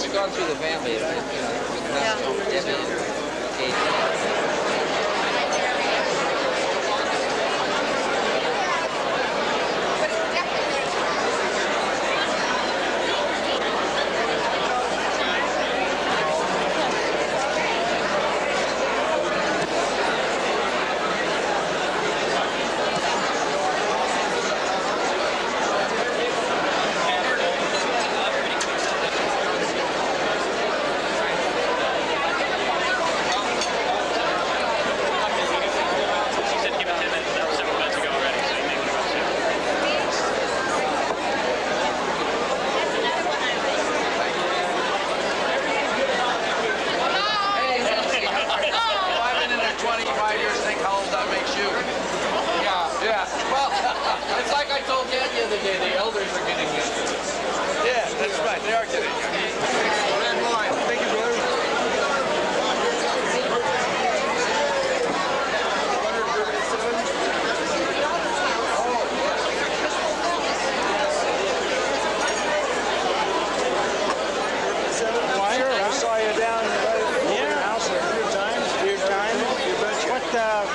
it's gone through the family.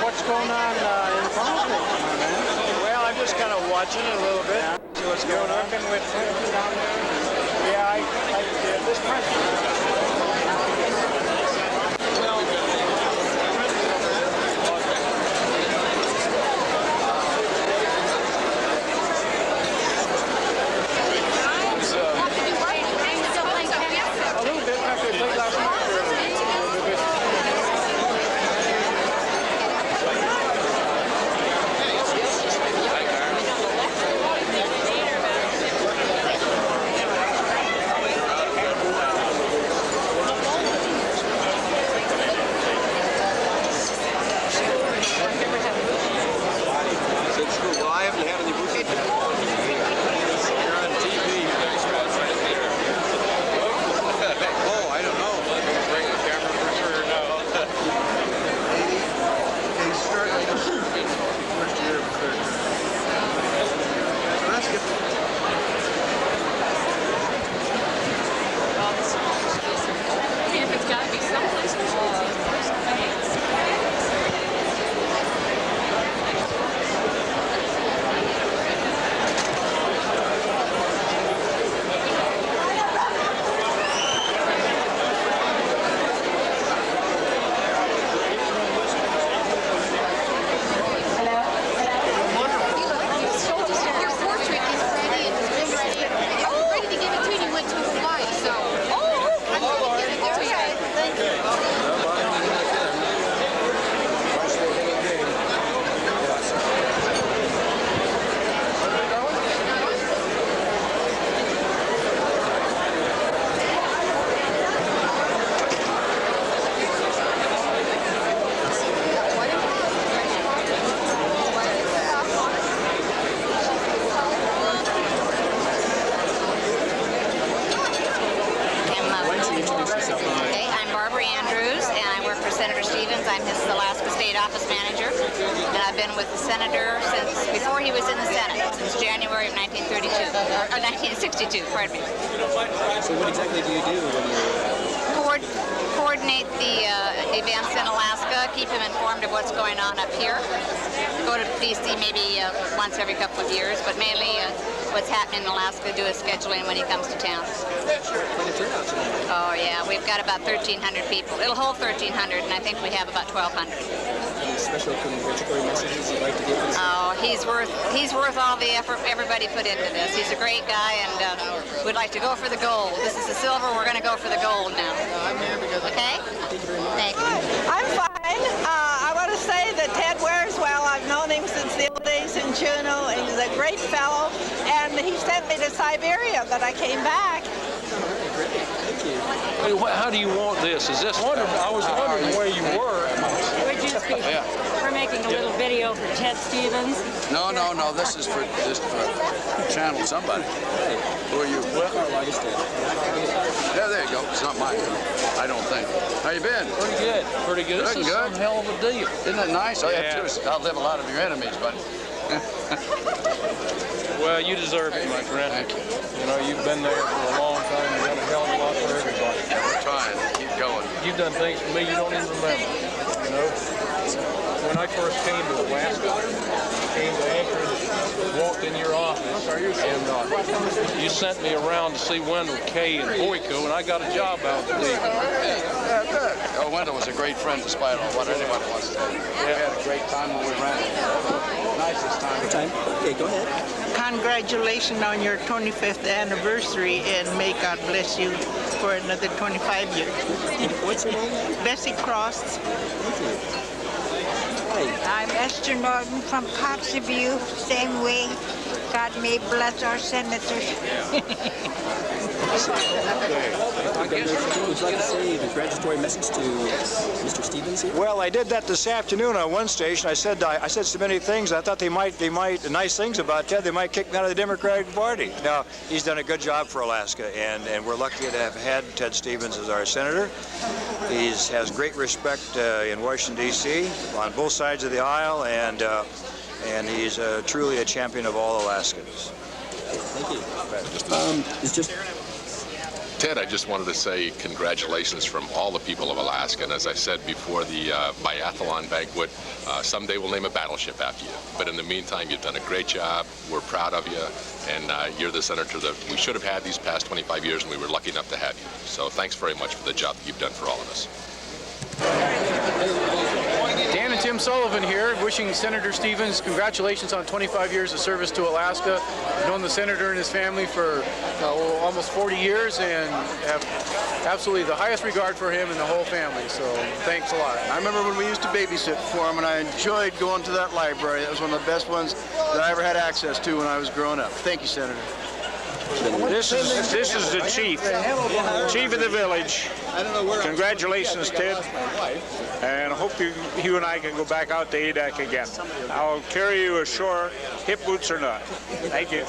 What's going on in politics, my man? Well, I'm just kind of watching it a little bit. See what's going on. Working with down there. Yeah, this president. A little bit after we played last night. So what exactly do you do when you coordinate the events in Alaska, keep him informed of what's going on up here. Go to D.C. maybe once every couple of years, but mainly what's happening in Alaska, do his scheduling when he comes to town. Oh yeah, we've got about 1,300 people. It'll hold 1,300, and I think we have about 1,200. Any special congratulatory messages you'd like to give? Oh, he's worth all the effort everybody put into this. He's a great guy, and we'd like to go for the gold. This is the silver. We're going to go for the gold now. Okay? Thank you. I'm fine. I want to say that Ted wears well. I've known him since the old days in Juneau, and he's a great fellow. And he sent me to Siberia, but I came back. How do you want this? Is this? I was wondering where you were. We're making a little video for Ted Stevens. No. This is for channel somebody. Who are you? Yeah, there you go. It's not mine. I don't think. How you been? Pretty good. This is some hell of a deal. Isn't that nice? All you have to do is outlive a lot of your enemies, buddy. Well, you deserve it, my friend. Thank you. You know, you've been there for a long time. You've done a hell of a lot for everybody. you've done things for me you don't even remember. You know, when I first came to Alaska, came to Anchorage, walked in your office, and you sent me around to see Wendell Kay and Boyko, and I got a job out there. Yeah, good. Oh, Wendell was a great friend despite all what anyone wants to say. We had a great time when we ran. Nicest time. Okay, go ahead. Congratulations on your 25th anniversary, and may God bless you for another 25 years. What's your name? Bessie Cross. Thank you. Hi. I'm Esther Norton from Kotzebue, same way. God may bless our senators. Would you like to say a congratulatory message to Mr. Stevens here? Well, I did that this afternoon on one station. I said so many things. I thought they might nice things about Ted. They might kick me out of the Democratic Party. Now, he's done a good job for Alaska, and we're lucky to have had Ted Stevens as our senator. He has great respect in Washington, D.C. on both sides of the aisle, and he's truly a champion of all Alaskans. Thank you. Ted, I just wanted to say congratulations from all the people of Alaska. And as I said before the biathlon banquet, someday we'll name a battleship after you. But in the meantime, you've done a great job. We're proud of you. And you're the senator that we should have had these past 25 years, and we were lucky enough to have you. So thanks very much for the job that you've done for all of us. Dan and Tim Sullivan here, wishing Senator Stevens congratulations on 25 years of service to Alaska. I've known the senator and his family for almost 40 years and have absolutely the highest regard for him and the whole family, so thanks a lot. I remember when we used to babysit for him, and I enjoyed going to that library. That was one of the best ones that I ever had access to when I was growing up. Thank you, Senator. This is the chief of the village. Congratulations, Ted. And I hope you and I can go back out to ADAC again. I'll carry you ashore, hip boots or not. Thank you.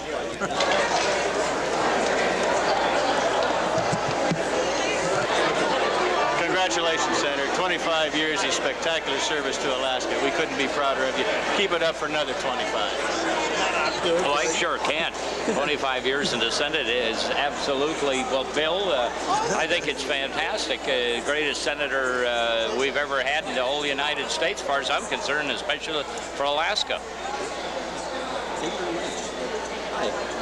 Congratulations, Senator. 25 years of spectacular service to Alaska. We couldn't be prouder of you. Keep it up for another 25. Oh, I sure can. 25 years in the Senate is absolutely, well, Bill, I think it's fantastic. Greatest senator we've ever had in the whole United States, as far as I'm concerned, especially for Alaska. Thank you very much.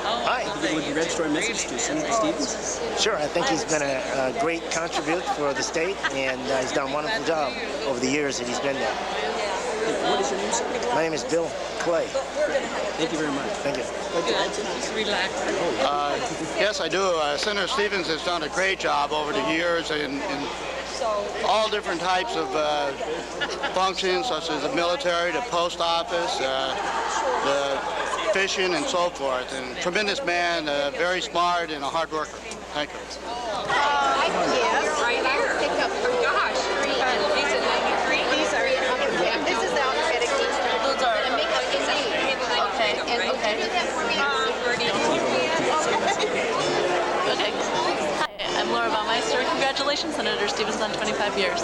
Hi. Can you give a congratulatory message to Senator Stevens? Sure. I think he's been a great contributor for the state, and he's done a wonderful job over the years that he's been there. What is your name, sir? My name is Bill Clay. Thank you very much. Thank you. Just relax. Yes, I do. Senator Stevens has done a great job over the years in all different types of functions, such as the military, the post office, the fishing, and so forth. And tremendous man, very smart, and a hard worker. Thank you. Yes, right here. Pick up. Oh, gosh. These are 93. These are. This is alphabetic. Those are. Okay. And okay. Do that for me. Okay. Hi, I'm Laura Baumeister. Congratulations, Senator Stevens, on 25 years.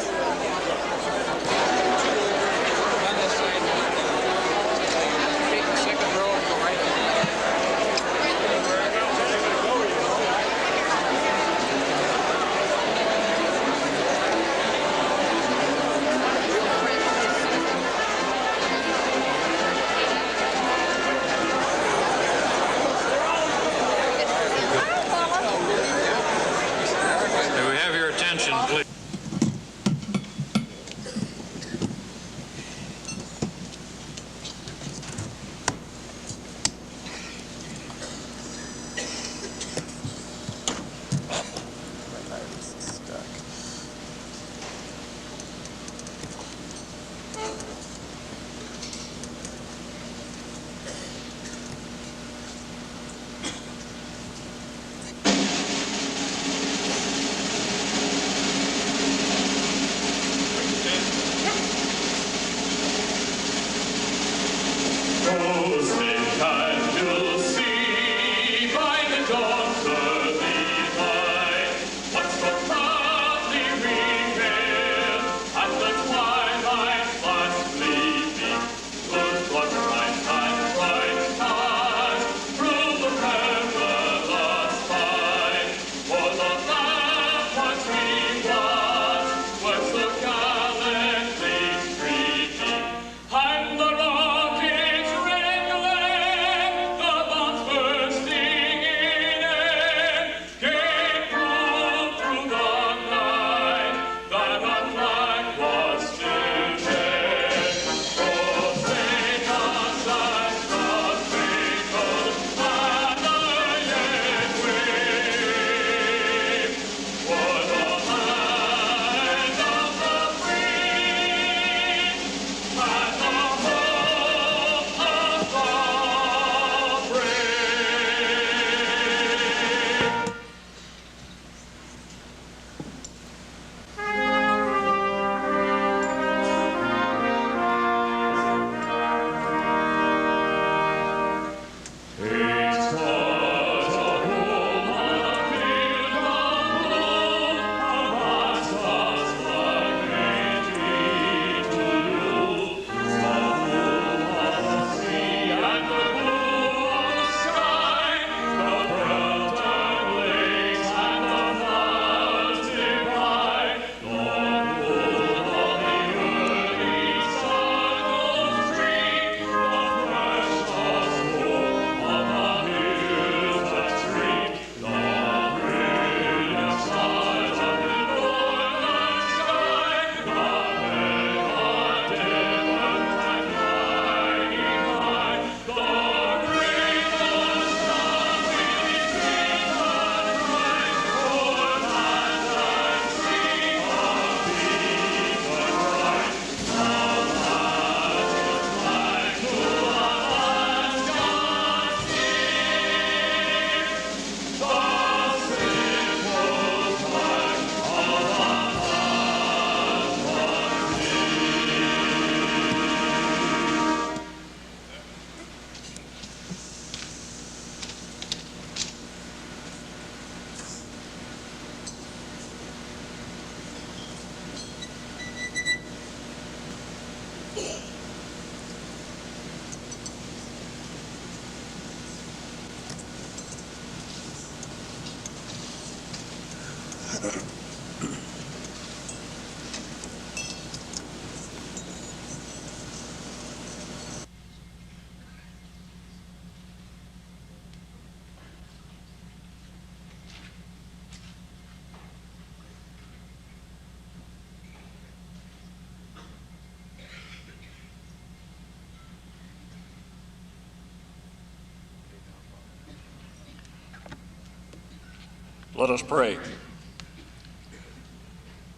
Let us pray.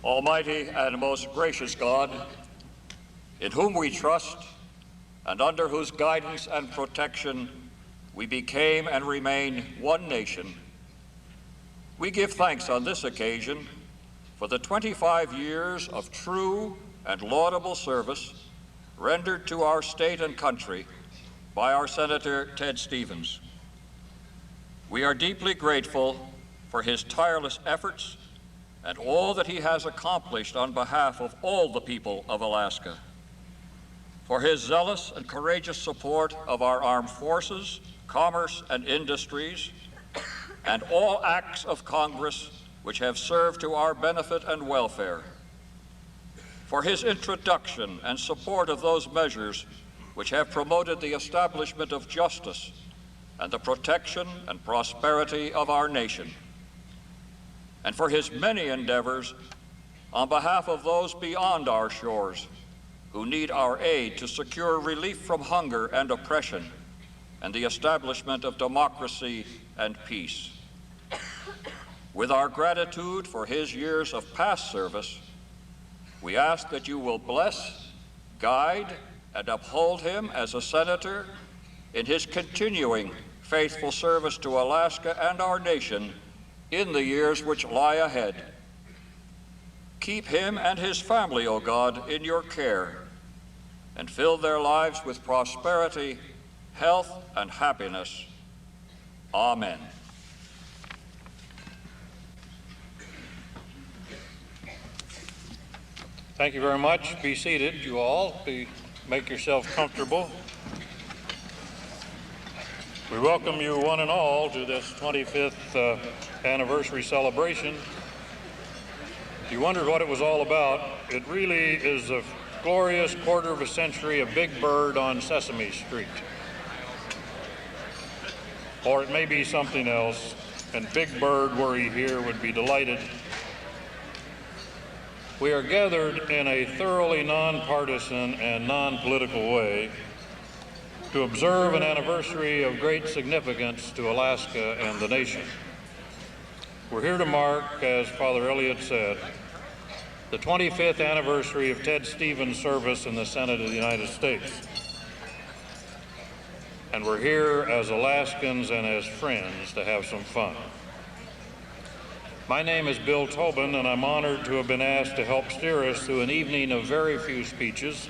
Almighty and most gracious God, in whom we trust and under whose guidance and protection we became and remain one nation, we give thanks on this occasion for the 25 years of true and laudable service rendered to our state and country by our Senator Ted Stevens. We are deeply grateful for his tireless efforts and all that he has accomplished on behalf of all the people of Alaska, for his zealous and courageous support of our armed forces, commerce, and industries, and all acts of Congress which have served to our benefit and welfare, for his introduction and support of those measures which have promoted the establishment of justice and the protection and prosperity of our nation, and for his many endeavors on behalf of those beyond our shores who need our aid to secure relief from hunger and oppression and the establishment of democracy and peace. With our gratitude for his years of past service, we ask that you will bless, guide, and uphold him as a senator in his continuing faithful service to Alaska and our nation in the years which lie ahead. Keep him and his family, O God, in your care, and fill their lives with prosperity, health, and happiness. Amen. Thank you very much. Be seated, you all. Make yourselves comfortable. We welcome you one and all to this 25th anniversary celebration. If you wondered what it was all about, it really is a glorious quarter of a century of Big Bird on Sesame Street. Or it may be something else, and Big Bird, were he here, would be delighted. We are gathered in a thoroughly nonpartisan and non-political way to observe an anniversary of great significance to Alaska and the nation. We're here to mark, as Father Elliott said, the 25th anniversary of Ted Stevens' service in the Senate of the United States. And we're here as Alaskans and as friends to have some fun. My name is Bill Tobin, and I'm honored to have been asked to help steer us through an evening of very few speeches,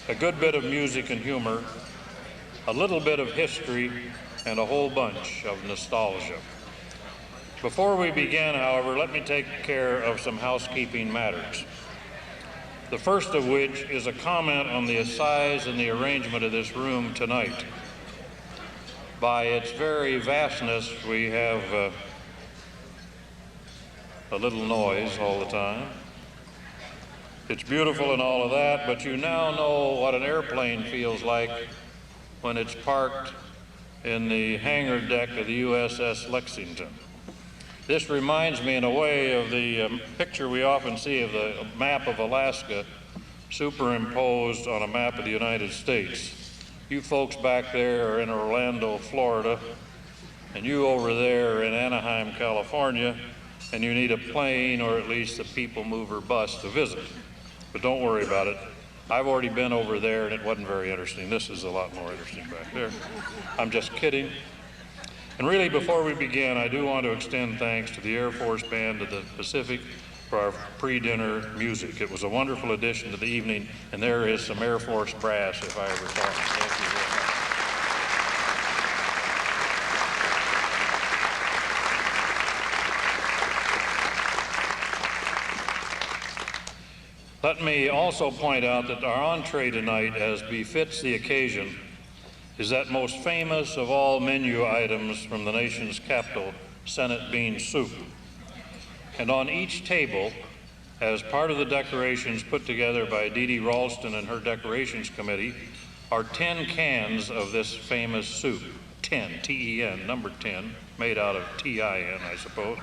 a good bit of music and humor, a little bit of history, and a whole bunch of nostalgia. Before we begin, however, let me take care of some housekeeping matters. The first of which is a comment on the size and the arrangement of this room tonight. By its very vastness, we have a little noise all the time. It's beautiful and all of that, but you now know what an airplane feels like when it's parked in the hangar deck of the USS Lexington. This reminds me in a way of the picture we often see of the map of Alaska superimposed on a map of the United States. You folks back there are in Orlando, Florida, and you over there in Anaheim, California, and you need a plane or at least a people mover bus to visit. But don't worry about it. I've already been over there and it wasn't very interesting. This is a lot more interesting back there. I'm just kidding. And really, before we begin, I do want to extend thanks to the Air Force Band of the Pacific for our pre-dinner music. It was a wonderful addition to the evening, and there is some Air Force brass if I ever saw it. Thank you very much. Let me also point out that our entree tonight, as befits the occasion, is that most famous of all menu items from the nation's capital, Senate bean soup. And on each table, as part of the decorations put together by Dee Ralston and her decorations committee, are 10 cans of this famous soup. 10, T-E-N, number 10, made out of T-I-N, I suppose.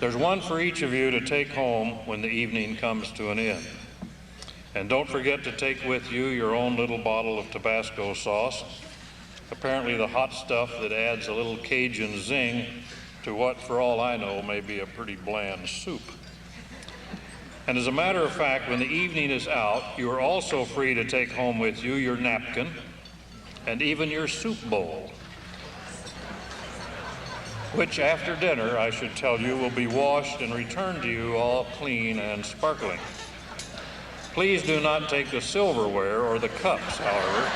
There's one for each of you to take home when the evening comes to an end. And don't forget to take with you your own little bottle of Tabasco sauce, apparently the hot stuff that adds a little Cajun zing to what, for all I know, may be a pretty bland soup. And as a matter of fact, when the evening is out, you are also free to take home with you your napkin and even your soup bowl, which after dinner, I should tell you, will be washed and returned to you all clean and sparkling. Please do not take the silverware or the cups, however.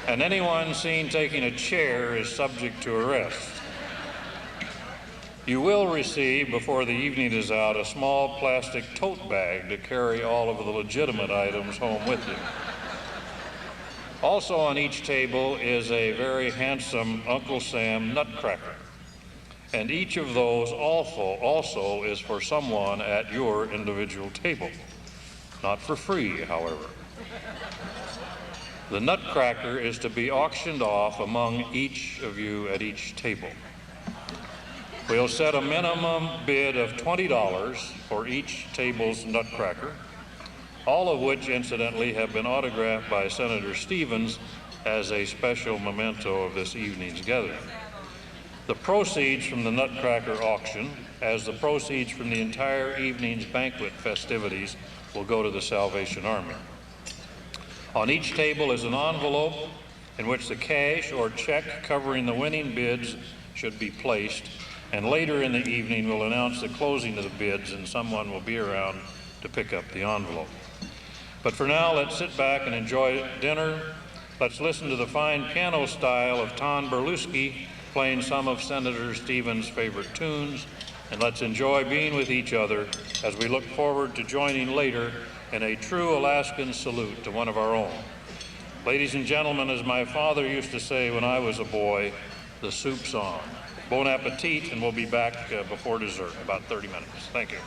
And anyone seen taking a chair is subject to arrest. You will receive, before the evening is out, a small plastic tote bag to carry all of the legitimate items home with you. Also on each table is a very handsome Uncle Sam nutcracker. And each of those also is for someone at your individual table. Not for free, however. The nutcracker is to be auctioned off among each of you at each table. We'll set a minimum bid of $20 for each table's nutcracker, all of which, incidentally, have been autographed by Senator Stevens as a special memento of this evening's gathering. The proceeds from the nutcracker auction, as the proceeds from the entire evening's banquet festivities, will go to the Salvation Army. On each table is an envelope in which the cash or check covering the winning bids should be placed, and later in the evening we'll announce the closing of the bids and someone will be around to pick up the envelope. But for now, let's sit back and enjoy dinner. Let's listen to the fine piano style of Ton Berluschi playing some of Senator Stevens' favorite tunes, and let's enjoy being with each other as we look forward to joining later in a true Alaskan salute to one of our own. Ladies and gentlemen, as my father used to say when I was a boy, the soup's on. Bon appetit, and we'll be back before dessert, about 30 minutes. Thank you.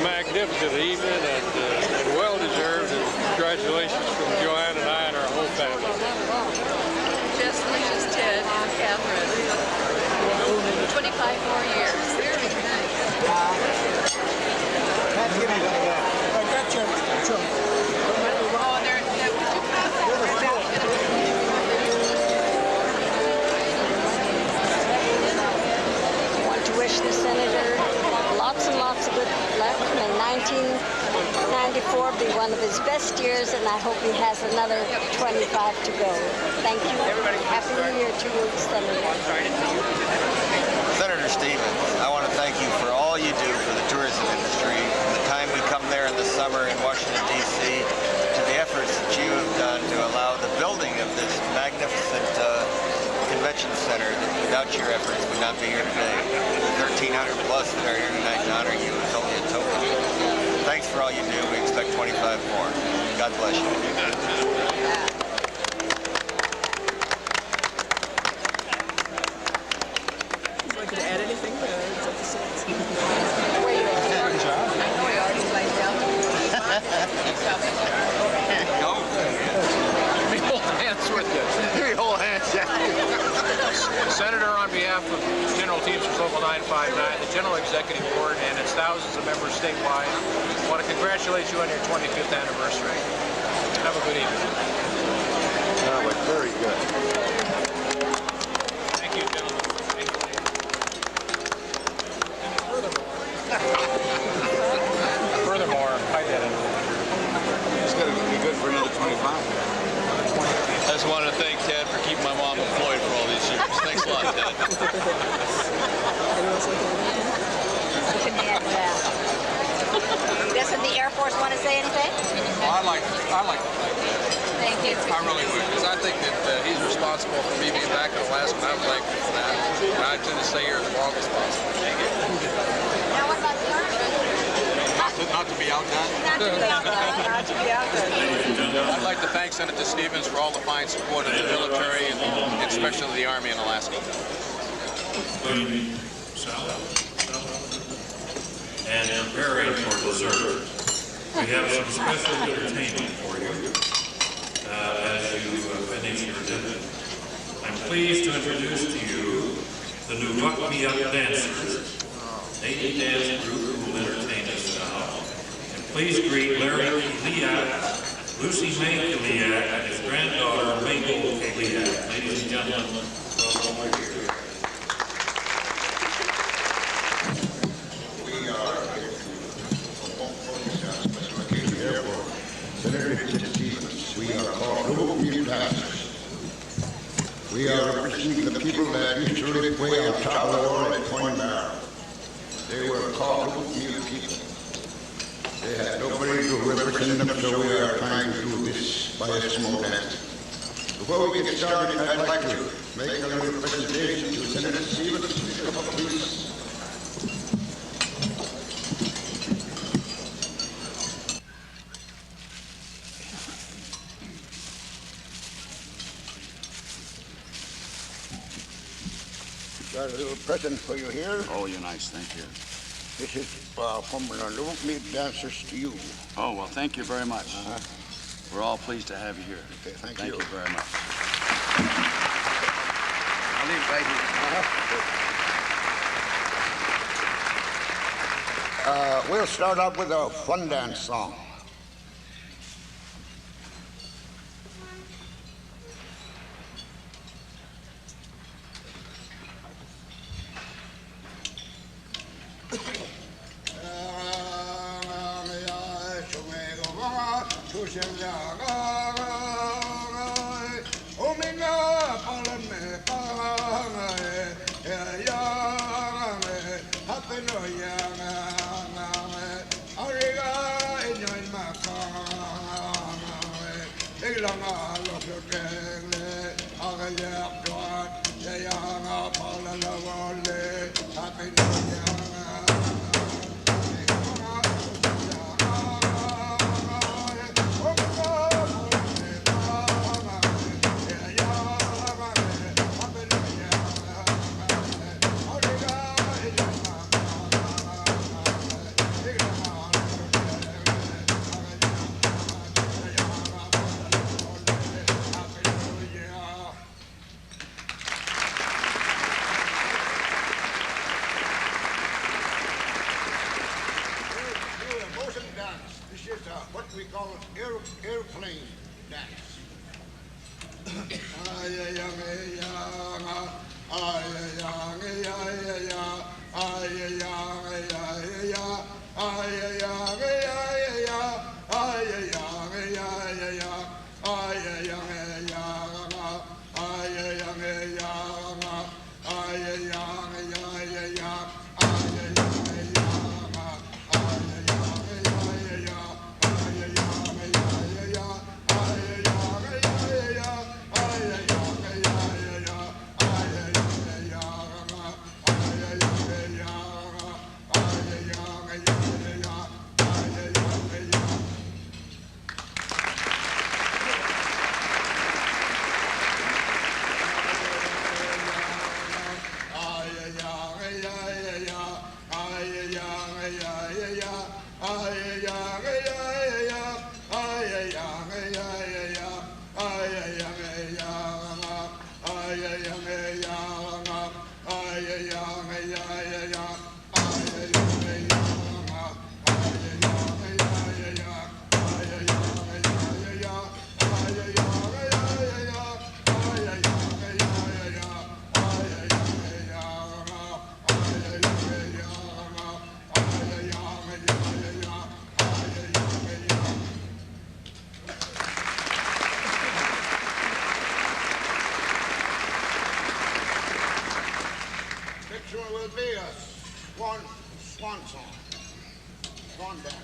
Magnificent evening and well-deserved. And congratulations from Joanne and I and our whole family. Just wishes Ted and Catherine 25 more years. Very nice. I want to wish the senator lots and lots of good luck. May 1994 be one of his best years, and I hope he has another 25 to go. Thank you. Happy New Year to you, Senator. Senator Stevens, I want to thank you for all you do for the tourism industry, from the time we come there in the summer in Washington, D.C., to the efforts that you have done to allow the building of this magnificent convention center that without your efforts would not be here today. The 1,300 plus that are here tonight to honor you is only a token. Thanks for all you do. We expect 25 more. God bless you. To add anything? Senator, on behalf of General Teamsters Local 959, the General Executive Board, and its thousands of members statewide, I want to congratulate you on your 25th anniversary. Have a good evening. That was very good. Thank you, gentlemen. Furthermore, hi, Dennis. It's going to be good for another 25. I just wanted to thank Ted for keeping my mom employed for all these years. Thanks a lot, Ted. Doesn't the Air Force want to say anything? Well, I like Thank you. I really would, because I think that he's responsible for me being back in Alaska, and I would like for that. And I intend to stay here as long as possible. Now what about the Not to be outdone. Not to be outdone. Not to be outdone. I'd like to thank Senator Stevens for all the fine support of the military, and especially the Army in Alaska. And preparing for dessert. We have some special entertainment for you as you finish your dinner. I'm pleased to introduce to you the new Buck Me Up Dancers, Navy dance group who will entertain us now. And please greet Larry Kiliak, Lucy May Kiliak, and his granddaughter Mabel Kiliak. Ladies and gentlemen, welcome over here. We are called Noble Pastors. We are representing the people that used to live way out top of the world at Point Barrow. They were called They had nobody to represent them, so we are trying to do this by a small dance. Before we get started, I'd like to make a little presentation to Senator Stevens. Please. Got a little present for you here. Oh, you're nice. Thank you. This is from the Little League dancers to you. Oh, well, thank you very much. We're all pleased to have you here. Okay, thank you very much. I'll leave it right here. We'll start out with a fun dance song. Airplane dance. Swan song. Swan dance.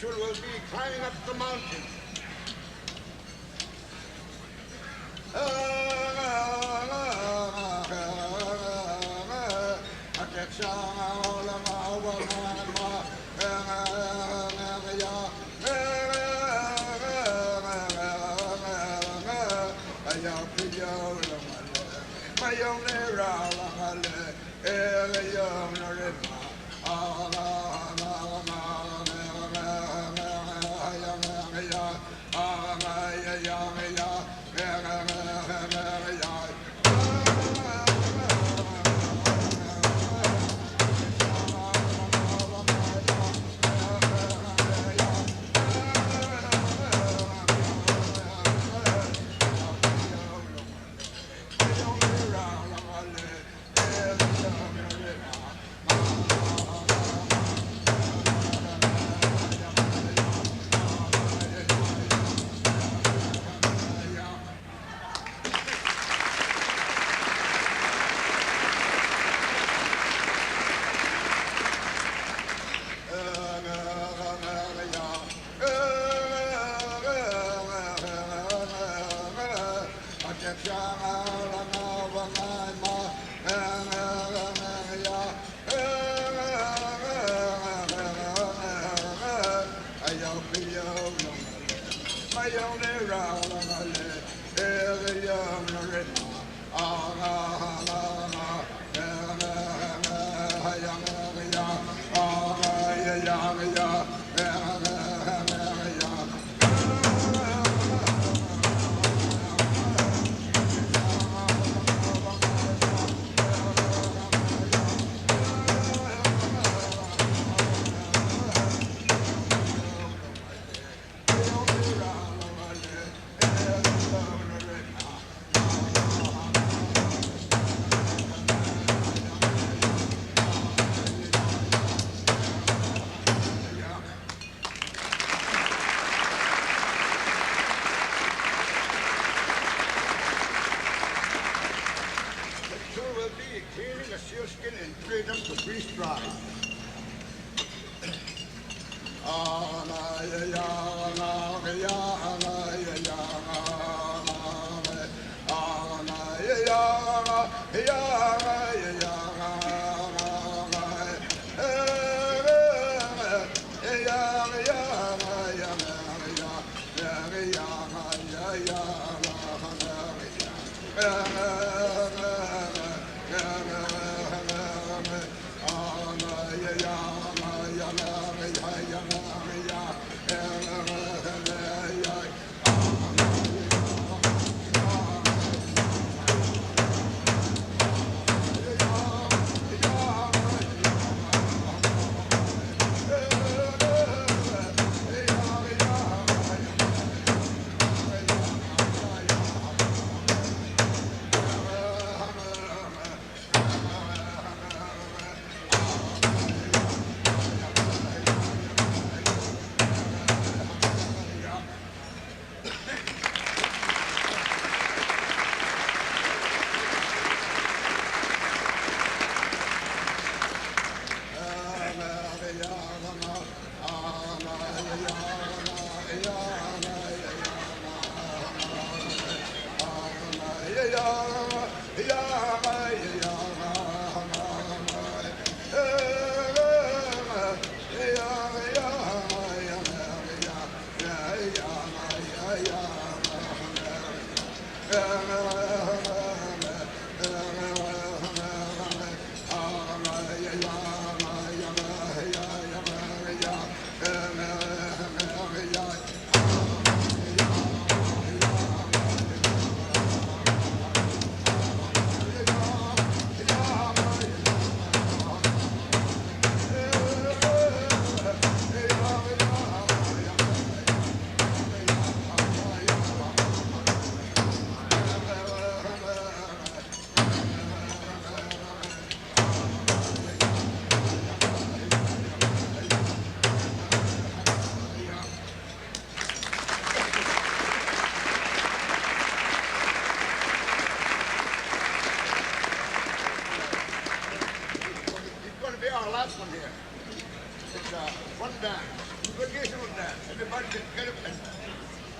picture will be climbing up the mountain. One dance. Vacation dance. Everybody can get up and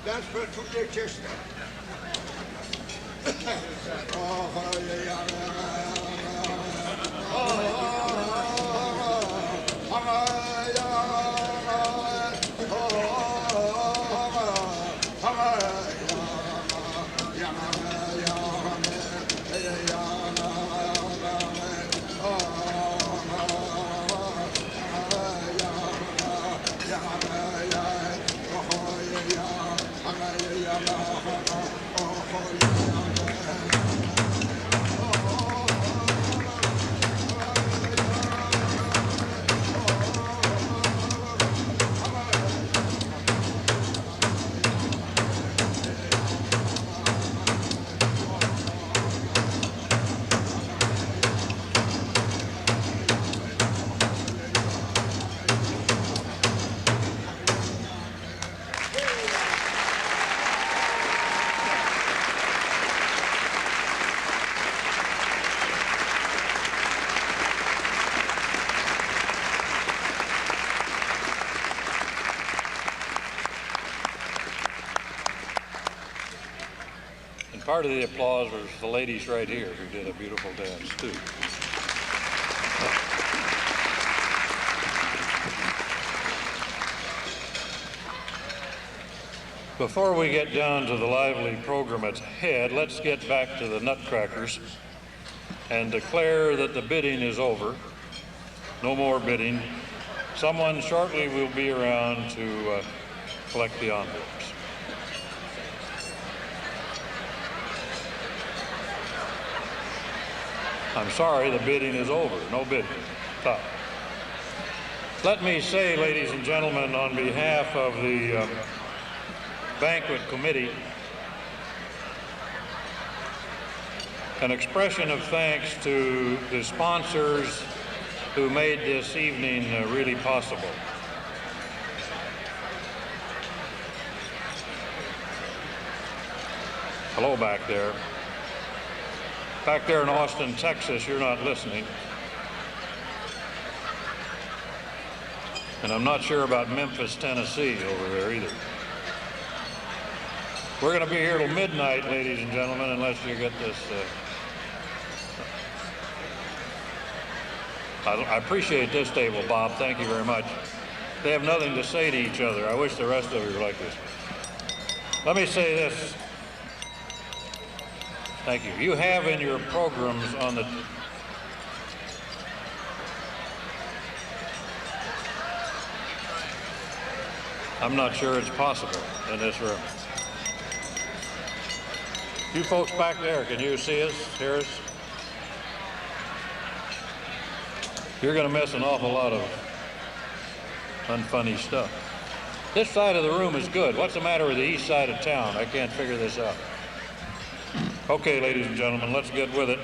dance for a 2-day chest. Part of the applause was the ladies right here who did a beautiful dance too. Before we get down to the lively program at head, let's get back to the nutcrackers and declare that the bidding is over. No more bidding. Someone shortly will be around to collect the envelopes. I'm sorry, the bidding is over. No bidding. Stop. Let me say, ladies and gentlemen, on behalf of the banquet committee, an expression of thanks to the sponsors who made this evening really possible. Hello back there. Back there in Austin, Texas, you're not listening. And I'm not sure about Memphis, Tennessee over there either. We're going to be here till midnight, ladies and gentlemen, unless you get this. I appreciate this table, Bob. Thank you very much. They have nothing to say to each other. I wish the rest of you were like this. Let me say this. Thank you. You have in your programs on the... I'm not sure it's possible in this room. You folks back there, can you see us, hear us? You're going to miss an awful lot of unfunny stuff. This side of the room is good. What's the matter with the east side of town? I can't figure this out. Okay, ladies and gentlemen, let's get with it.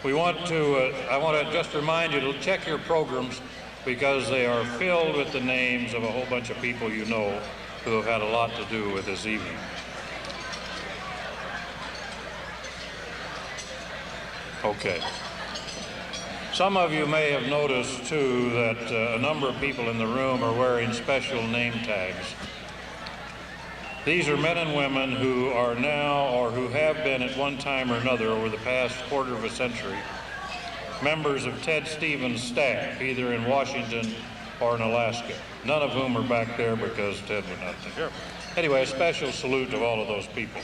I want to just remind you to check your programs because they are filled with the names of a whole bunch of people you know who have had a lot to do with this evening. Okay. Some of you may have noticed, too, that a number of people in the room are wearing special name tags. These are men and women who are now, or who have been at one time or another over the past quarter of a century, members of Ted Stevens' staff, either in Washington or in Alaska, none of whom are back there because Ted would not take care of them. Anyway, a special salute to all of those people.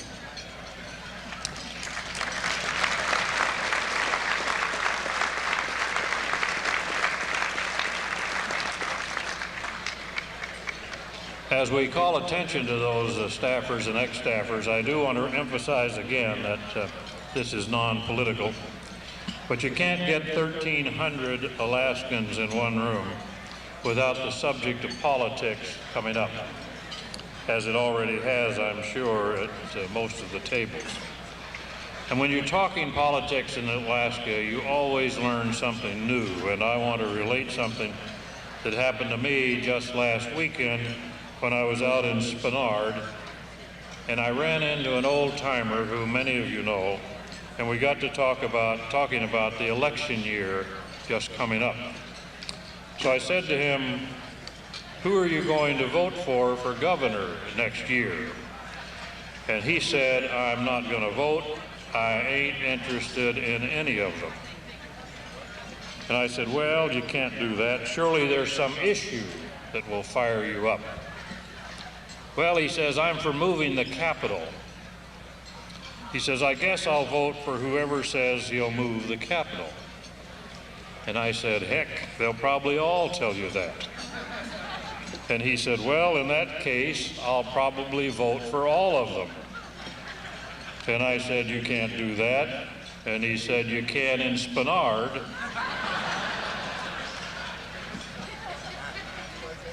As we call attention to those staffers and ex-staffers, I do want to emphasize again that this is non-political, but you can't get 1,300 Alaskans in one room without the subject of politics coming up, as it already has, I'm sure, at most of the tables. And when you're talking politics in Alaska, you always learn something new, and I want to relate something that happened to me just last weekend when I was out in Spenard, and I ran into an old-timer who many of you know, and we got to talking about the election year just coming up. So I said to him, who are you going to vote for governor next year? And he said, I'm not going to vote. I ain't interested in any of them. And I said, well, you can't do that. Surely there's some issue that will fire you up. Well, he says, I'm for moving the capital. He says, I guess I'll vote for whoever says he'll move the capital. And I said, heck, they'll probably all tell you that. And he said, well, in that case, I'll probably vote for all of them. And I said, you can't do that. And he said, you can in Spenard.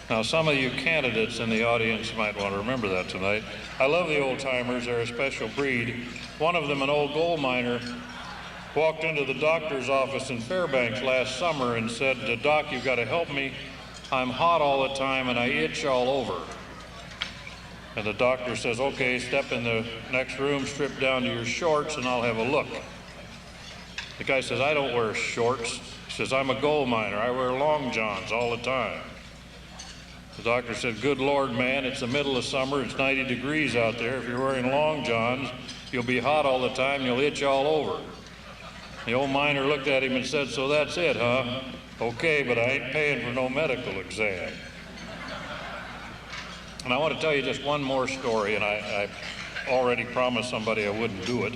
Now, some of you candidates in the audience might want to remember that tonight. I love the old-timers. They're a special breed. One of them, an old gold miner, walked into the doctor's office in Fairbanks last summer and said, Doc, you've got to help me. I'm hot all the time and I itch all over. And the doctor says, okay, step in the next room, strip down to your shorts, and I'll have a look. The guy says, I don't wear shorts. He says, I'm a gold miner. I wear long johns all the time. The doctor said, good Lord, man, it's the middle of summer. It's 90 degrees out there. If you're wearing long johns, you'll be hot all the time. You'll itch all over. The old miner looked at him and said, so that's it, huh? Okay, but I ain't paying for no medical exam. And I want to tell you just one more story, and I already promised somebody I wouldn't do it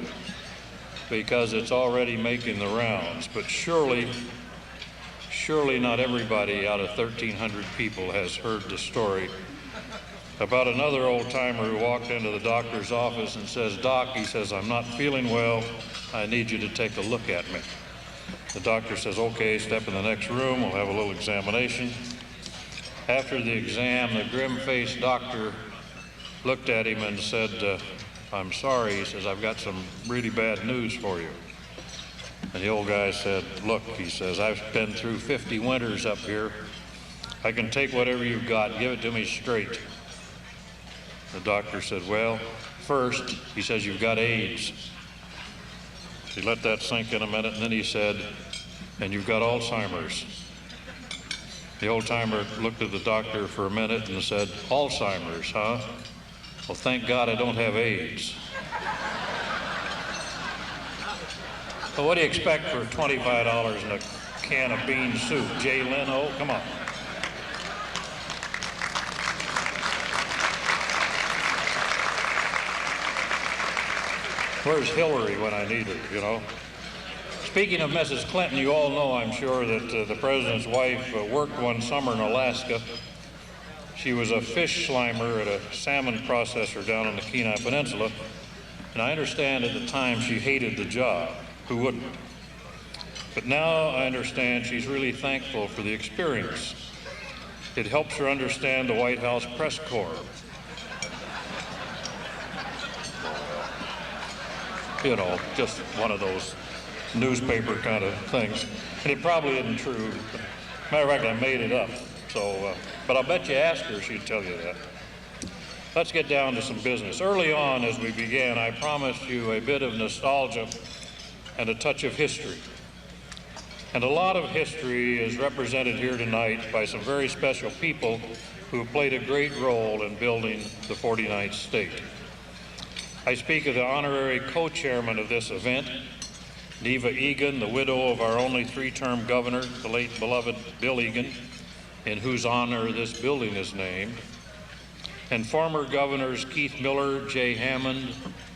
because it's already making the rounds. But surely not everybody out of 1,300 people has heard the story about another old-timer who walked into the doctor's office and says, Doc, he says, I'm not feeling well. I need you to take a look at me. The doctor says, okay, step in the next room. We'll have a little examination. After the exam, the grim-faced doctor looked at him and said, I'm sorry. He says, I've got some really bad news for you. And the old guy said, look, he says, I've been through 50 winters up here. I can take whatever you've got. Give it to me straight. The doctor said, well, first, he says, you've got AIDS. He let that sink in a minute, and then he said, and you've got Alzheimer's. The old-timer looked at the doctor for a minute and said, Alzheimer's, huh? Well, thank God I don't have AIDS. Well, what do you expect for $25 and a can of bean soup? Jay Leno, come on. Where's Hillary when I need her, you know? Speaking of Mrs. Clinton, you all know, I'm sure, that the president's wife worked one summer in Alaska. She was a fish slimer at a salmon processor down on the Kenai Peninsula, and I understand at the time she hated the job. Who wouldn't? But now I understand she's really thankful for the experience. It helps her understand the White House press corps. You know, just one of those newspaper kind of things. And it probably isn't true. Matter of fact, I made it up. So, but I'll bet you ask her, she'd tell you that. Let's get down to some business. Early on, as we began, I promised you a bit of nostalgia and a touch of history. And a lot of history is represented here tonight by some very special people who have played a great role in building the 49th state. I speak of the honorary co-chairman of this event, Neva Egan, the widow of our only three-term governor, the late beloved Bill Egan, in whose honor this building is named, and former governors Keith Miller, Jay Hammond,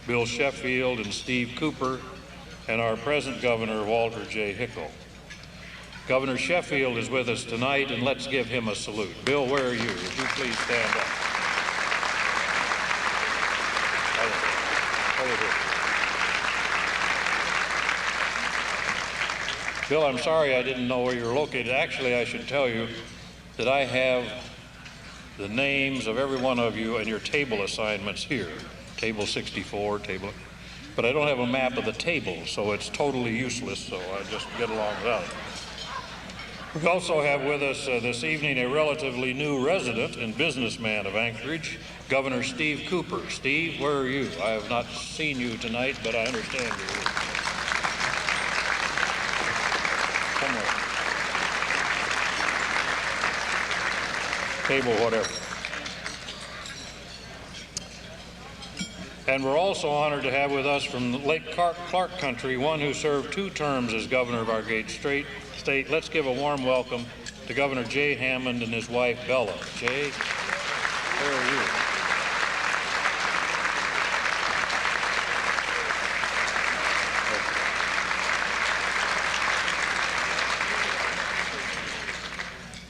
Bill Sheffield, and Steve Cooper, and our present governor, Walter J. Hickel. Governor Sheffield is with us tonight, and let's give him a salute. Bill, where are you? Would you please stand up? Over here. Bill, I'm sorry I didn't know where you were located. Actually, I should tell you that I have the names of every one of you and your table assignments here. Table 64, table... But I don't have a map of the table, so it's totally useless, so I just get along without it. We also have with us this evening a relatively new resident and businessman of Anchorage, Governor Steve Cooper. Steve, where are you? I have not seen you tonight, but I understand you're here. Come table, whatever. And we're also honored to have with us from the Lake Clark country one who served 2 terms as governor of our great state. Let's give a warm welcome to Governor Jay Hammond and his wife, Bella. Jay, where are you?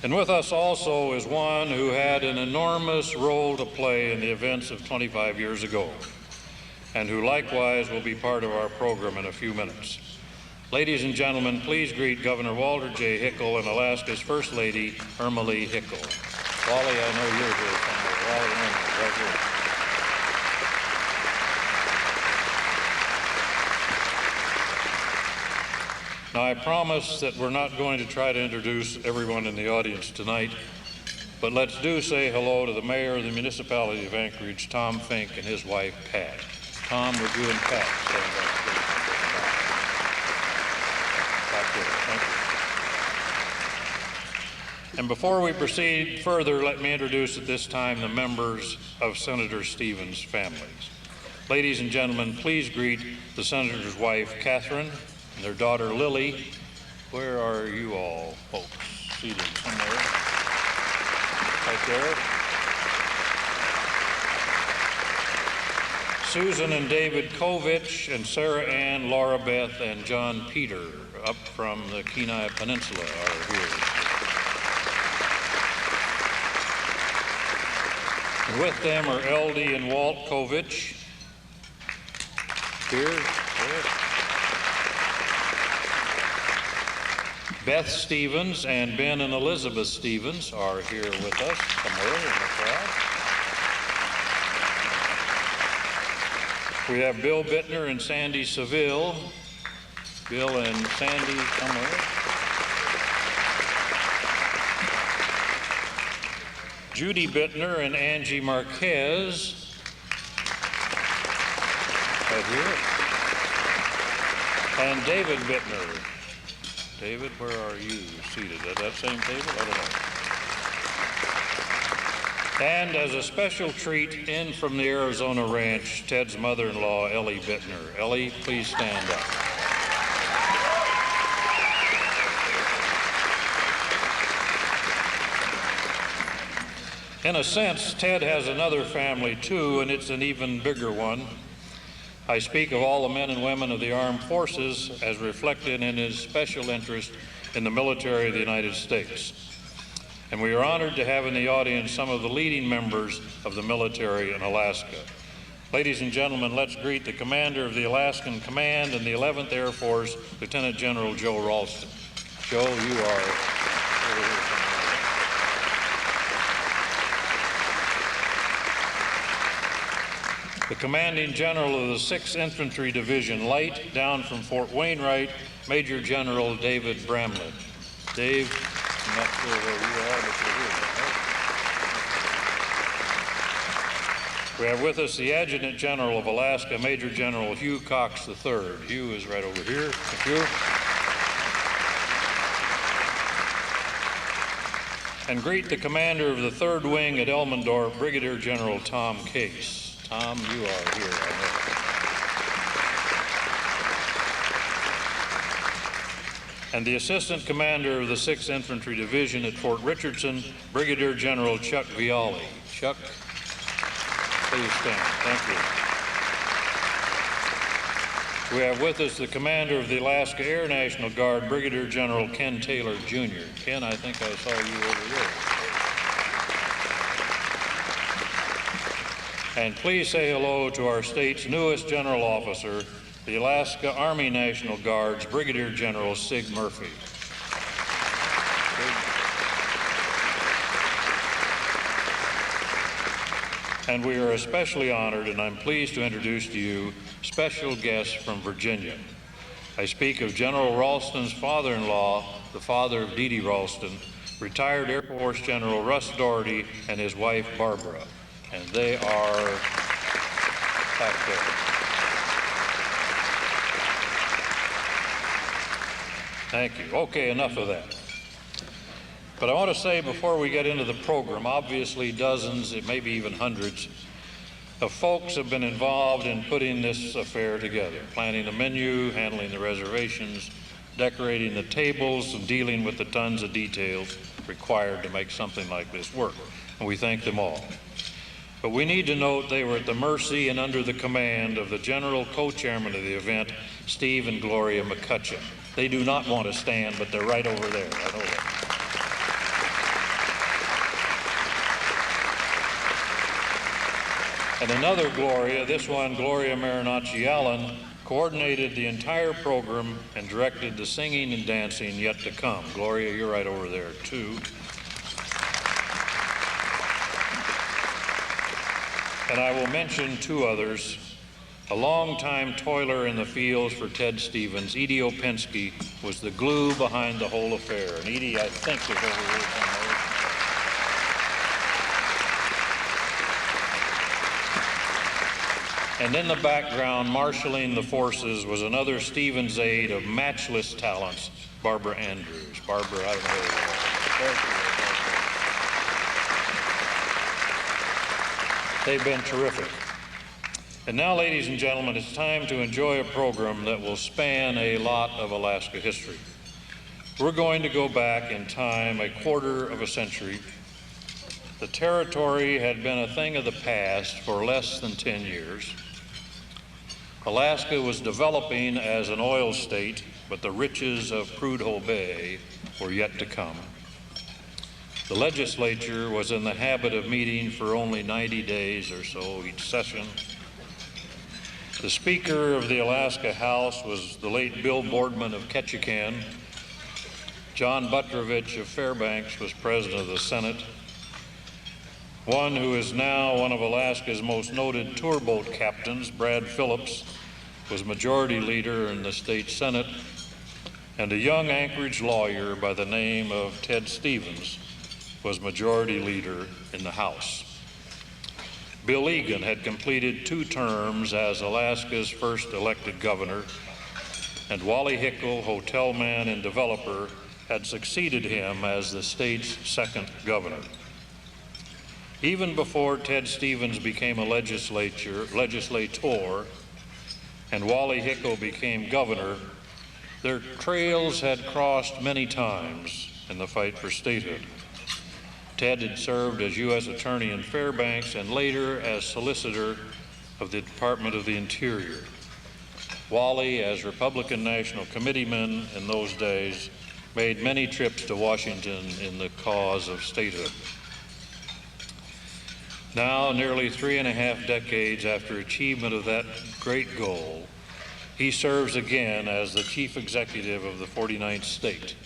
And with us also is one who had an enormous role to play in the events of 25 years ago, and who likewise will be part of our program in a few minutes. Ladies and gentlemen, please greet Governor Walter J. Hickel and Alaska's First Lady, Irma Lee Hickel. Wally, I know you're here somewhere. Wally, right here. Now, I promise that we're not going to try to introduce everyone in the audience tonight, but let's do say hello to the mayor of the municipality of Anchorage, Tom Fink, and his wife, Pat. Tom, would you and Pat stand up, please? Back there. Thank you. And before we proceed further, let me introduce at this time the members of Senator Stevens' families. Ladies and gentlemen, please greet the senator's wife, Catherine, and their daughter, Lily. Where are you all folks? Seated somewhere. Right there. Susan and David Kovich, and Sarah Ann, Laura Beth, and John Peter up from the Kenai Peninsula are here. And with them are Eldie and Walt Kovich. Here. There. Beth Stevens and Ben and Elizabeth Stevens are here with us somewhere in the crowd. We have Bill Bittner and Sandy Seville. Bill and Sandy somewhere. Judy Bittner and Angie Marquez. Right here. And David Bittner. David, where are you seated? At that same table? I don't know. And as a special treat, in from the Arizona ranch, Ted's mother-in-law, Ellie Bittner. Ellie, please stand up. In a sense, Ted has another family too, and it's an even bigger one. I speak of all the men and women of the armed forces as reflected in his special interest in the military of the United States. And we are honored to have in the audience some of the leading members of the military in Alaska. Ladies and gentlemen, let's greet the commander of the Alaskan Command and the 11th Air Force, Lieutenant General Joe Ralston. Joe, you are over here. The commanding general of the 6th Infantry Division, Light, down from Fort Wainwright, Major General David Bramlett. Dave, I'm not sure where you are, but you're here. We have with us the Adjutant General of Alaska, Major General Hugh Cox III. Hugh is right over here. Thank you. And greet the commander of the 3rd Wing at Elmendorf, Brigadier General Tom Case. Tom, you are here, I know. And the Assistant Commander of the 6th Infantry Division at Fort Richardson, Brigadier General Chuck Violy. Chuck, please stand. Thank you. We have with us the Commander of the Alaska Air National Guard, Brigadier General Ken Taylor, Jr. Ken, I think I saw you over there. And please say hello to our state's newest general officer, the Alaska Army National Guard's Brigadier General Sig Murphy. And we are especially honored, and I'm pleased to introduce to you special guests from Virginia. I speak of General Ralston's father-in-law, the father of Dee Dee Ralston, retired Air Force General Russ Doherty and his wife Barbara. And they are back there. Thank you. Okay, enough of that. But I want to say before we get into the program, obviously dozens, maybe even hundreds, of folks have been involved in putting this affair together, planning the menu, handling the reservations, decorating the tables, and dealing with the tons of details required to make something like this work. And we thank them all. But we need to note they were at the mercy and under the command of the general co-chairman of the event, Steve and Gloria McCutcheon. They do not want to stand, but they're right over there. I know that. And another Gloria, this one, Gloria Marinacci Allen, coordinated the entire program and directed the singing and dancing yet to come. Gloria, you're right over there, too. And I will mention two others. A longtime toiler in the fields for Ted Stevens, Edie Opensky, was the glue behind the whole affair. And Edie, I think, is over here somewhere. And in the background, marshaling the forces, was another Stevens aide of matchless talents, Barbara Andrews. Barbara, I don't know who you are. They've been terrific. And now, ladies and gentlemen, it's time to enjoy a program that will span a lot of Alaska history. We're going to go back in time a quarter of a century. The territory had been a thing of the past for less than 10 years. Alaska was developing as an oil state, but the riches of Prudhoe Bay were yet to come. The legislature was in the habit of meeting for only 90 days or so each session. The Speaker of the Alaska House was the late Bill Boardman of Ketchikan. John Butrovich of Fairbanks was President of the Senate. One who is now one of Alaska's most noted tour boat captains, Brad Phillips, was Majority Leader in the State Senate. And a young Anchorage lawyer by the name of Ted Stevens was Majority Leader in the House. Bill Egan had completed 2 terms as Alaska's first elected governor, and Wally Hickel, hotel man and developer, had succeeded him as the state's second governor. Even before Ted Stevens became a legislator, and Wally Hickel became governor, their trails had crossed many times in the fight for statehood. Ted had served as U.S. Attorney in Fairbanks and later as Solicitor of the Department of the Interior. Wally, as Republican National Committeeman in those days, made many trips to Washington in the cause of statehood. Now, nearly 3.5 decades after achievement of that great goal, he serves again as the Chief Executive of the 49th state,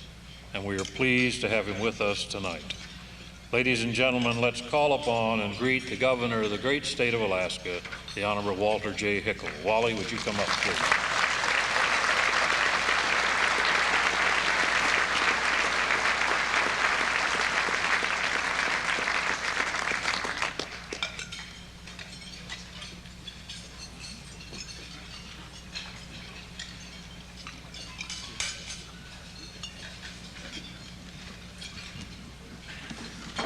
and we are pleased to have him with us tonight. Ladies and gentlemen, let's call upon and greet the governor of the great state of Alaska, the Honorable Walter J. Hickel. Wally, would you come up, please?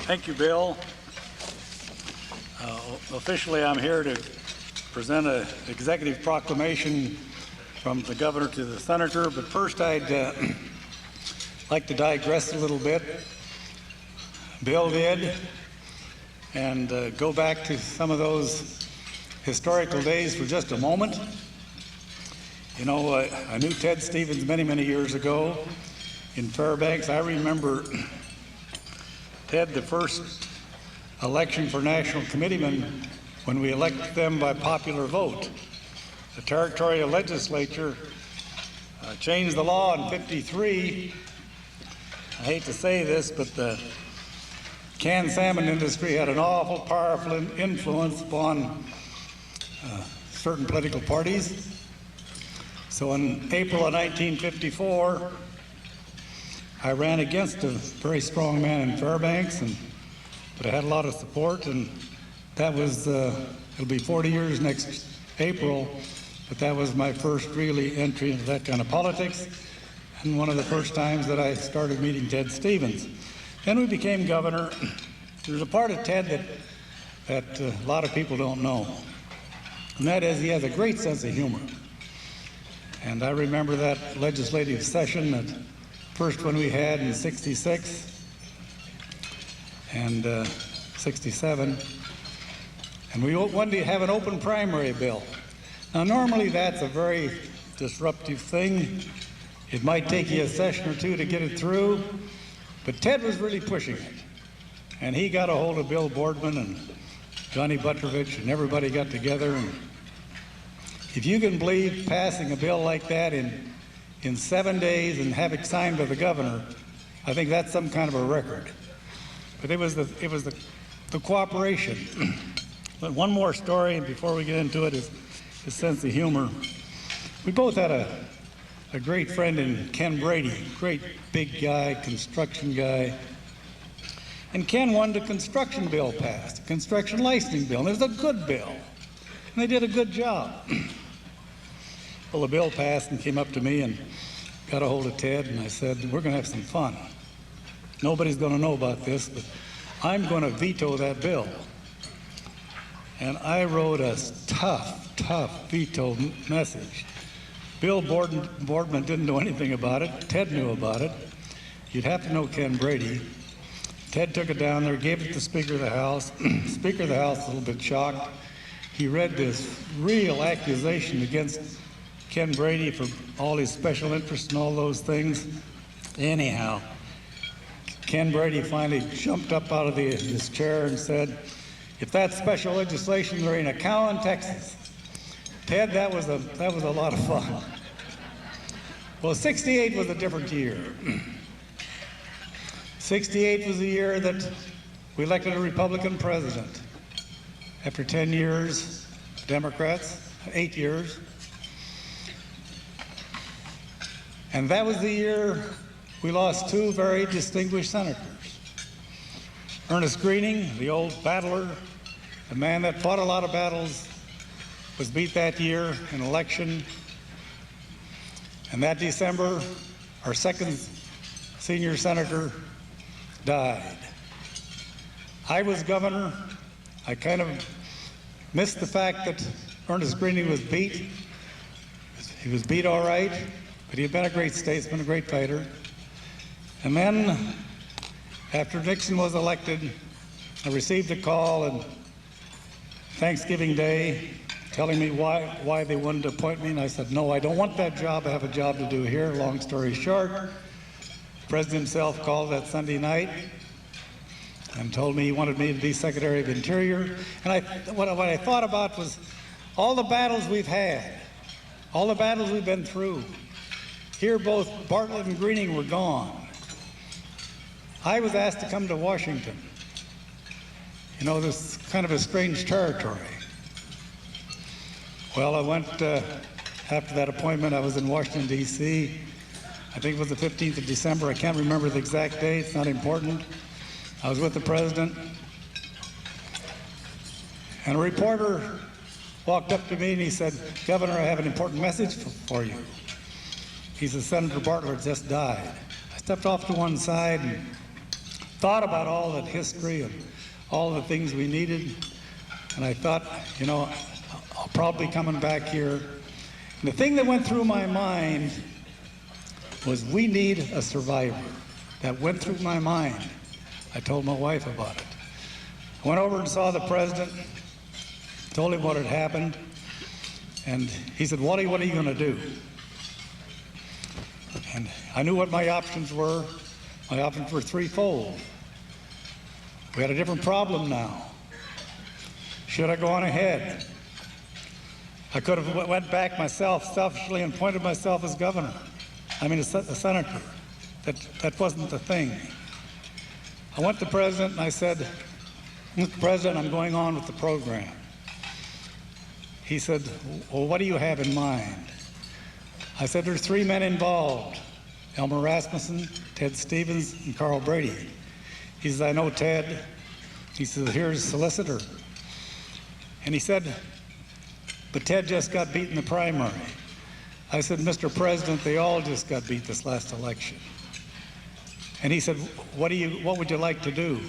Thank you, Bill. Officially, I'm here to present an executive proclamation from the governor to the senator, but first I'd like to digress a little bit. Bill did, and go back to some of those historical days for just a moment. You know, I knew Ted Stevens many, many years ago in Fairbanks. I remember Ted, the first election for national committeemen, when we elected them by popular vote. The territorial legislature changed the law in '53. I hate to say this, but the canned salmon industry had an awful powerful influence upon certain political parties. So in April of 1954, I ran against a very strong man in Fairbanks, but I had a lot of support, and that was, it'll be 40 years next April, but that was my first really entry into that kind of politics, and one of the first times that I started meeting Ted Stevens. Then we became governor. There's a part of Ted that a lot of people don't know, and that is he has a great sense of humor. And I remember that legislative session, that first one we had in '66 and '67, and we wanted to have an open primary bill. Now, normally that's a very disruptive thing. It might take you a session or two to get it through, but Ted was really pushing it. And he got a hold of Bill Boardman and Johnny Butrovich, and everybody got together. And if you can believe passing a bill like that in 7 days and have it signed by the governor, I think that's some kind of a record. But it was the cooperation. But one more story, and before we get into it, is his sense of humor. We both had a great friend in Ken Brady, great big guy, construction guy. And Ken wanted a construction bill passed, a construction licensing bill, and it was a good bill. And they did a good job. Well, the bill passed and came up to me and got a hold of Ted, and I said, we're going to have some fun. Nobody's going to know about this, but I'm going to veto that bill. And I wrote a tough veto message. Bill Boardman didn't know anything about it. Ted knew about it. You'd have to know Ken Brady. Ted took it down there, gave it to the Speaker of the House. Speaker of the House, a little bit shocked. He read this real accusation against Ken Brady for all his special interests and all those things. Anyhow, Ken Brady finally jumped up out of his chair and said, if that's special legislation, there ain't a cow in Texas. Ted, that was a lot of fun. Well, '68 was a different year. '68 was the year that we elected a Republican president. After 10 years, Democrats, 8 years. And that was the year we lost two very distinguished senators. Ernest Greening, the old battler, the man that fought a lot of battles, was beat that year in an election. And that December, our second senior senator died. I was governor. I kind of missed the fact that Ernest Greening was beat. He was beat all right, but he had been a great statesman, a great fighter. And then, after Nixon was elected, I received a call on Thanksgiving Day telling me why they wanted to appoint me, and I said, no, I don't want that job. I have a job to do here. Long story short, the President himself called that Sunday night and told me he wanted me to be Secretary of Interior. And what I thought about was all the battles we've had, all the battles we've been through. Here both Bartlett and Greening were gone. I was asked to come to Washington. You know, this kind of a strange territory. Well, I went, after that appointment, I was in Washington, D.C. I think it was the 15th of December. I can't remember the exact date. It's not important. I was with the President. And a reporter walked up to me and he said, Governor, I have an important message for you. He said, Senator Bartlett just died. I stepped off to one side and thought about all that history and all the things we needed. And I thought, you know, I'll probably be coming back here. And the thing that went through my mind was we need a survivor. That went through my mind. I told my wife about it. I went over and saw the President, told him what had happened, and he said, Wally, what are you going to do? And I knew what my options were. My options were threefold. We had a different problem now. Should I go on ahead? I could have went back myself selfishly and appointed myself as governor. I mean, a senator. That wasn't the thing. I went to the President and I said, Mr. President, I'm going on with the program. He said, well, what do you have in mind? I said, there's three men involved, Elmer Rasmussen, Ted Stevens, and Carl Brady. He says, I know Ted. He says, here's a solicitor. And he said, but Ted just got beat in the primary. I said, Mr. President, they all just got beat this last election. And he said, what would you like to do?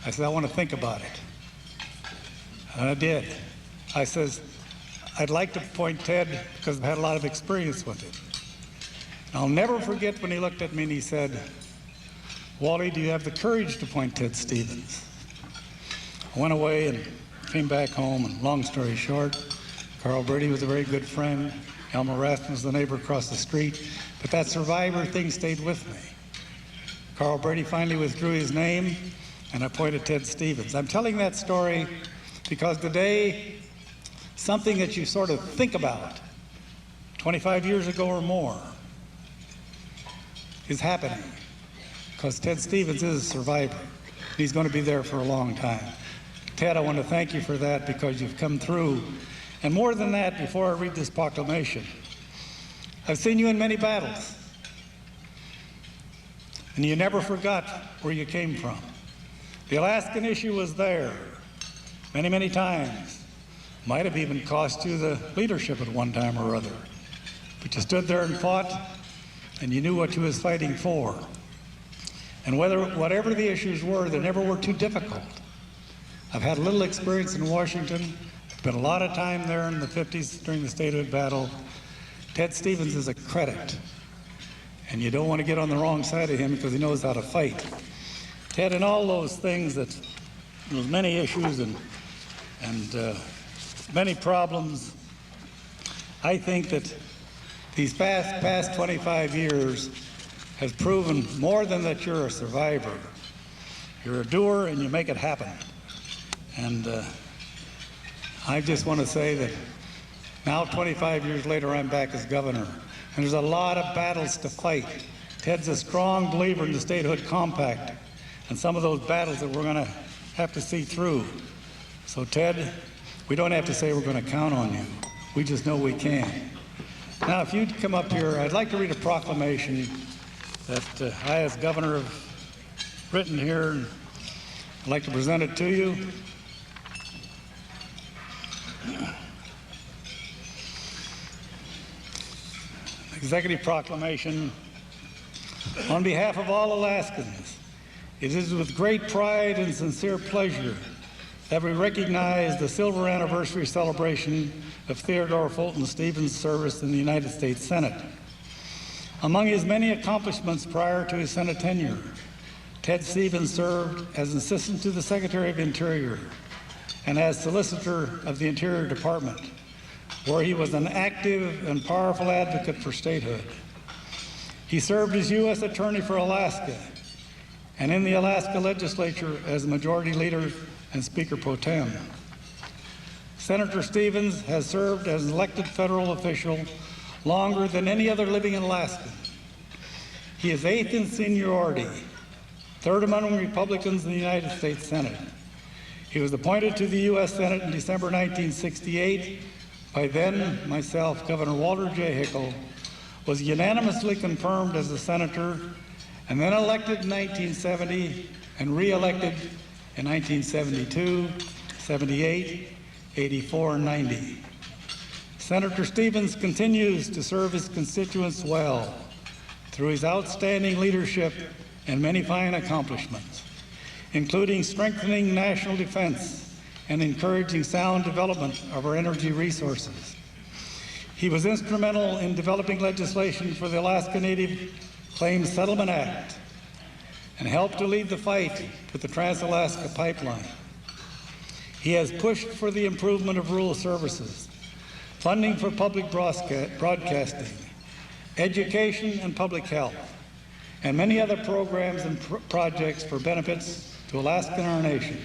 I said, I want to think about it. And I did. I says, I'd like to appoint Ted because I've had a lot of experience with it. And I'll never forget when he looked at me and he said, Wally, do you have the courage to appoint Ted Stevens? I went away and came back home, and long story short, Carl Brady was a very good friend. Elmer Raston was the neighbor across the street. But that survivor thing stayed with me. Carl Brady finally withdrew his name and appointed Ted Stevens. I'm telling that story because today, something that you sort of think about 25 years ago or more is happening because Ted Stevens is a survivor. He's going to be there for a long time. Ted, I want to thank you for that because you've come through. And more than that, before I read this proclamation, I've seen you in many battles. And you never forgot where you came from. The Alaskan issue was there many, many times. Might have even cost you the leadership at one time or other. But you stood there and fought, and you knew what you was fighting for. And whatever the issues were, they never were too difficult. I've had a little experience in Washington. Spent a lot of time there in the 50s during the statehood battle. Ted Stevens is a credit. And you don't want to get on the wrong side of him because he knows how to fight. Ted, in all those things, that there's many issues and many problems, I think that these past 25 years has proven more than that you're a survivor. You're a doer and you make it happen. And I just want to say that now 25 years later I'm back as governor. And there's a lot of battles to fight. Ted's a strong believer in the statehood compact and some of those battles that we're going to have to see through. So Ted, we don't have to say we're going to count on you. We just know we can. Now, if you'd come up here, I'd like to read a proclamation that I, as governor, have written here, and I'd like to present it to you. Executive proclamation. On behalf of all Alaskans, it is with great pride and sincere pleasure that we recognize the silver anniversary celebration of Theodore Fulton Stevens' service in the United States Senate. Among his many accomplishments prior to his Senate tenure, Ted Stevens served as Assistant to the Secretary of Interior and as Solicitor of the Interior Department, where he was an active and powerful advocate for statehood. He served as U.S. Attorney for Alaska and in the Alaska Legislature as Majority Leader and Speaker Pro Tem. Senator Stevens has served as an elected federal official longer than any other living Alaskan. He is 8th in seniority, 3rd among Republicans in the United States Senate. He was appointed to the U.S. Senate in December 1968 by then myself, Governor Walter J. Hickel, was unanimously confirmed as a senator and then elected in 1970 and re-elected in 1972, 78, 84, and 90. Senator Stevens continues to serve his constituents well through his outstanding leadership and many fine accomplishments, including strengthening national defense and encouraging sound development of our energy resources. He was instrumental in developing legislation for the Alaska Native Claims Settlement Act and helped to lead the fight with the Trans-Alaska Pipeline. He has pushed for the improvement of rural services, funding for public broadcasting, education and public health, and many other programs and projects for benefits to Alaska and our nation.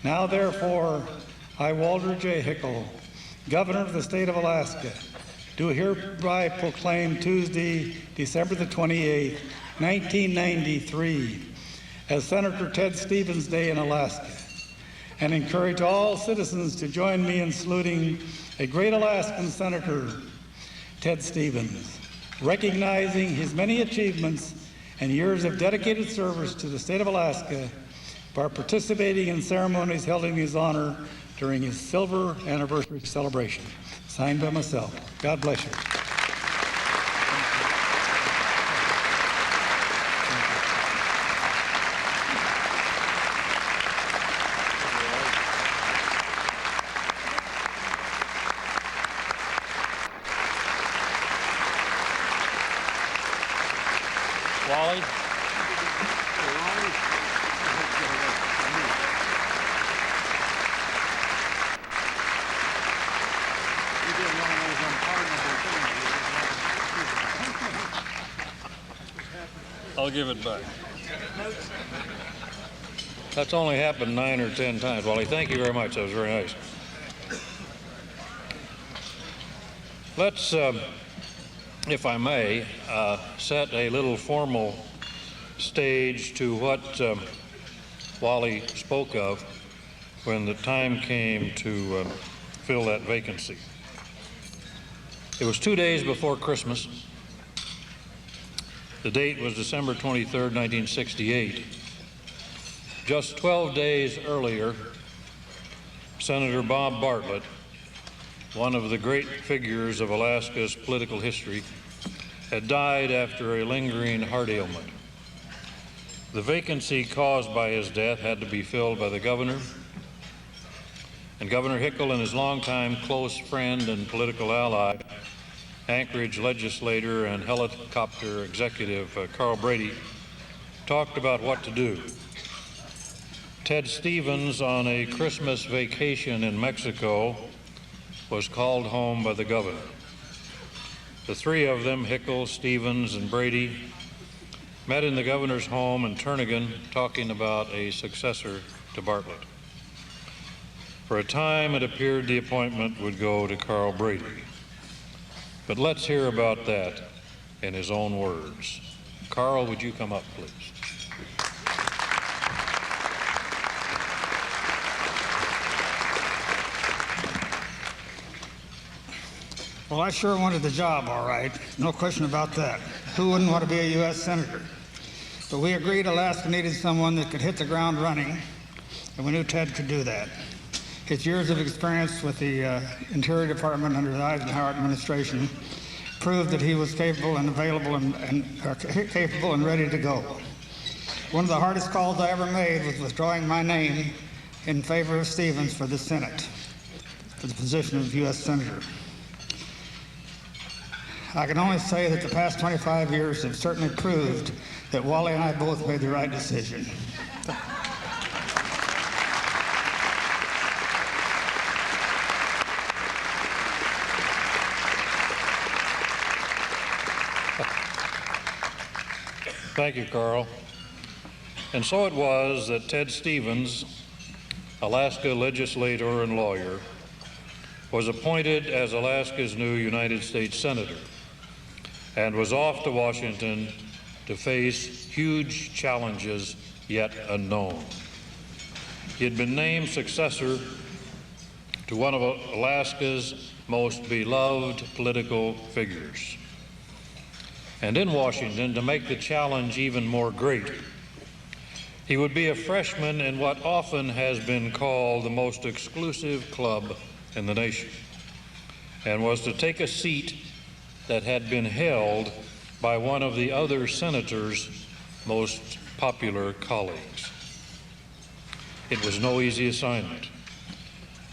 Now, therefore, I, Walter J. Hickel, Governor of the State of Alaska, do hereby proclaim Tuesday, December the 28th, 1993, as Senator Ted Stevens Day in Alaska, and encourage all citizens to join me in saluting a great Alaskan Senator, Ted Stevens, recognizing his many achievements and years of dedicated service to the state of Alaska by participating in ceremonies held in his honor during his silver anniversary celebration. Signed by myself. God bless you. I'll give it back. That's only happened 9 or 10 times. Wally, thank you very much. That was very nice. Let's, if I may, set a little formal stage to what Wally spoke of when the time came to fill that vacancy. It was 2 days before Christmas. The date was December 23rd, 1968. Just 12 days earlier, Senator Bob Bartlett, one of the great figures of Alaska's political history, had died after a lingering heart ailment. The vacancy caused by his death had to be filled by the governor, and Governor Hickel and his longtime close friend and political ally, Anchorage legislator and helicopter executive Carl Brady, talked about what to do. Ted Stevens, on a Christmas vacation in Mexico, was called home by the governor. The three of them, Hickel, Stevens, and Brady, met in the governor's home in Turnagain talking about a successor to Bartlett. For a time, it appeared the appointment would go to Carl Brady. But let's hear about that in his own words. Carl, would you come up, please? Well, I sure wanted the job, all right. No question about that. Who wouldn't want to be a U.S. Senator? But we agreed Alaska needed someone that could hit the ground running, and we knew Ted could do that. His years of experience with the Interior Department under the Eisenhower administration proved that he was capable and available capable and ready to go. One of the hardest calls I ever made was withdrawing my name in favor of Stevens for the Senate, for the position of U.S. Senator. I can only say that the past 25 years have certainly proved that Wally and I both made the right decision. Thank you, Carl. And so it was that Ted Stevens, Alaska legislator and lawyer, was appointed as Alaska's new United States Senator and was off to Washington to face huge challenges yet unknown. He had been named successor to one of Alaska's most beloved political figures. And in Washington, to make the challenge even more great, he would be a freshman in what often has been called the most exclusive club in the nation, and was to take a seat that had been held by one of the other senator's most popular colleagues. It was no easy assignment,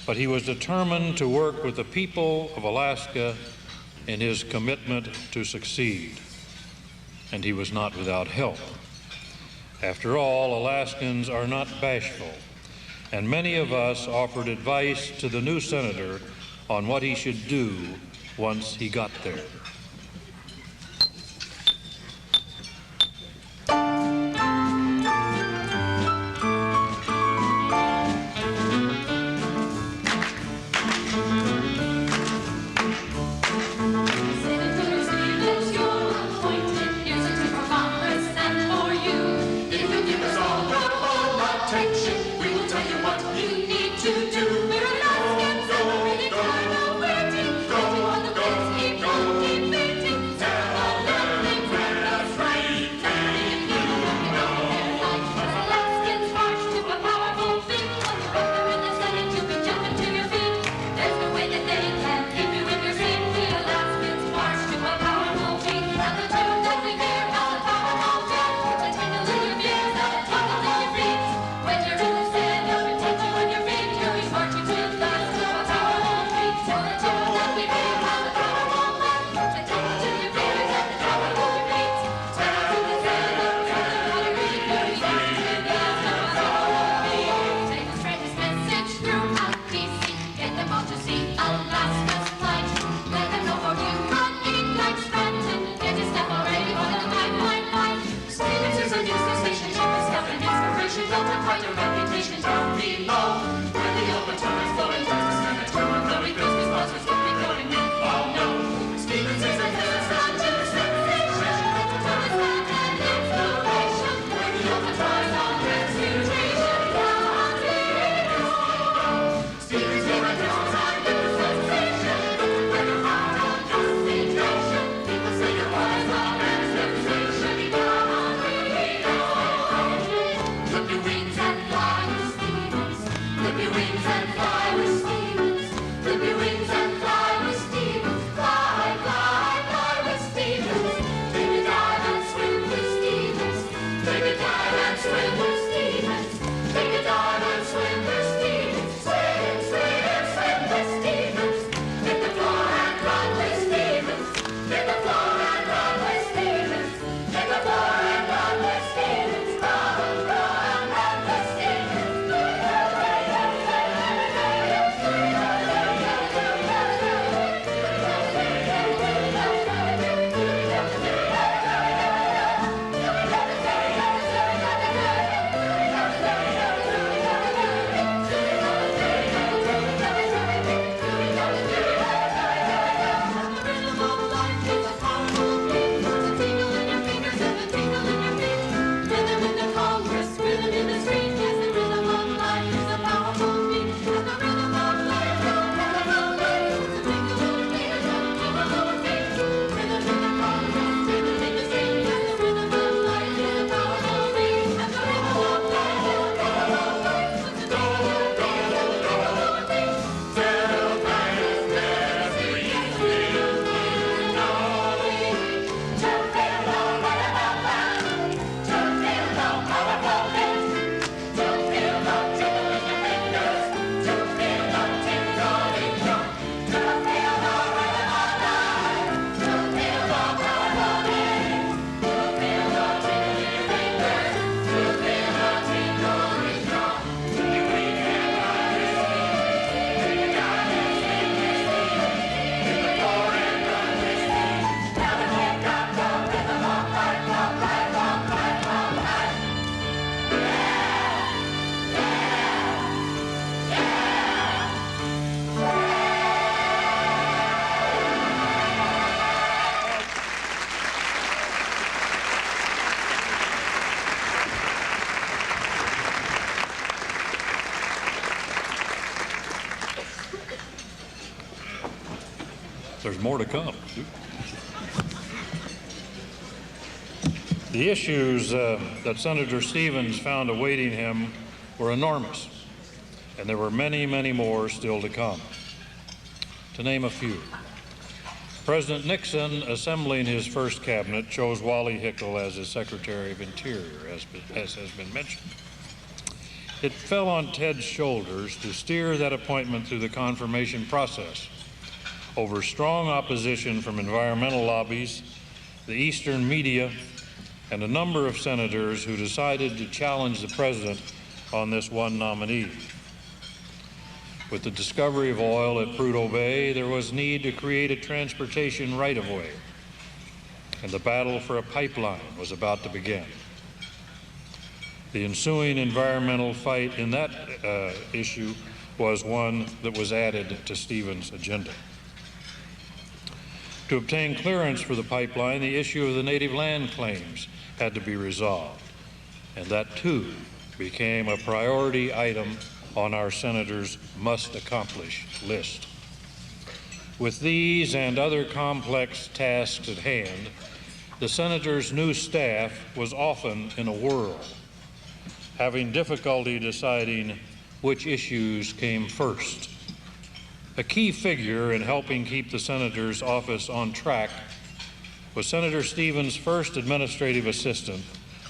but he was determined to work with the people of Alaska in his commitment to succeed, and he was not without help. After all, Alaskans are not bashful, and many of us offered advice to the new senator on what he should do once he got there. We're Alaskans and we're really kind of waiting. Waiting on the place, keep going, keep There's more to come. The issues that Senator Stevens found awaiting him were enormous, and there were many, many more still to come. To name a few, President Nixon, assembling his first cabinet, chose Wally Hickel as his Secretary of Interior, as has been mentioned. It fell on Ted's shoulders to steer that appointment through the confirmation process over strong opposition from environmental lobbies, the Eastern media, and a number of senators who decided to challenge the president on this one nominee. With the discovery of oil at Prudhoe Bay, there was need to create a transportation right-of-way, and the battle for a pipeline was about to begin. The ensuing environmental fight in that issue was one that was added to Stevens' agenda. To obtain clearance for the pipeline, the issue of the native land claims had to be resolved, and that too became a priority item on our senators' must-accomplish list. With these and other complex tasks at hand, the senators' new staff was often in a whirl, having difficulty deciding which issues came first. A key figure in helping keep the senator's office on track was Senator Stevens' first administrative assistant,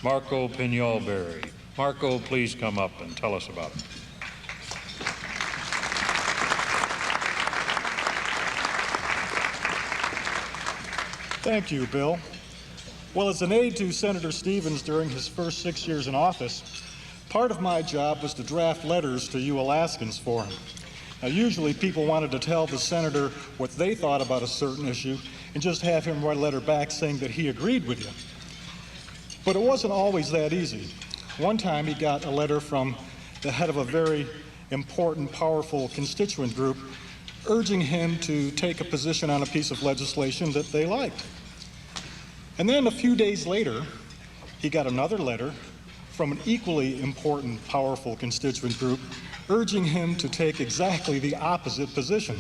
Marco Pignalberi. Marco, please come up and tell us about it. Thank you, Bill. Well, as an aide to Senator Stevens during his first 6 years in office, part of my job was to draft letters to you Alaskans for him. Now, usually people wanted to tell the senator what they thought about a certain issue and just have him write a letter back saying that he agreed with you. But it wasn't always that easy. One time he got a letter from the head of a very important, powerful constituent group urging him to take a position on a piece of legislation that they liked. And then a few days later, he got another letter from an equally important, powerful constituent group urging him to take exactly the opposite position.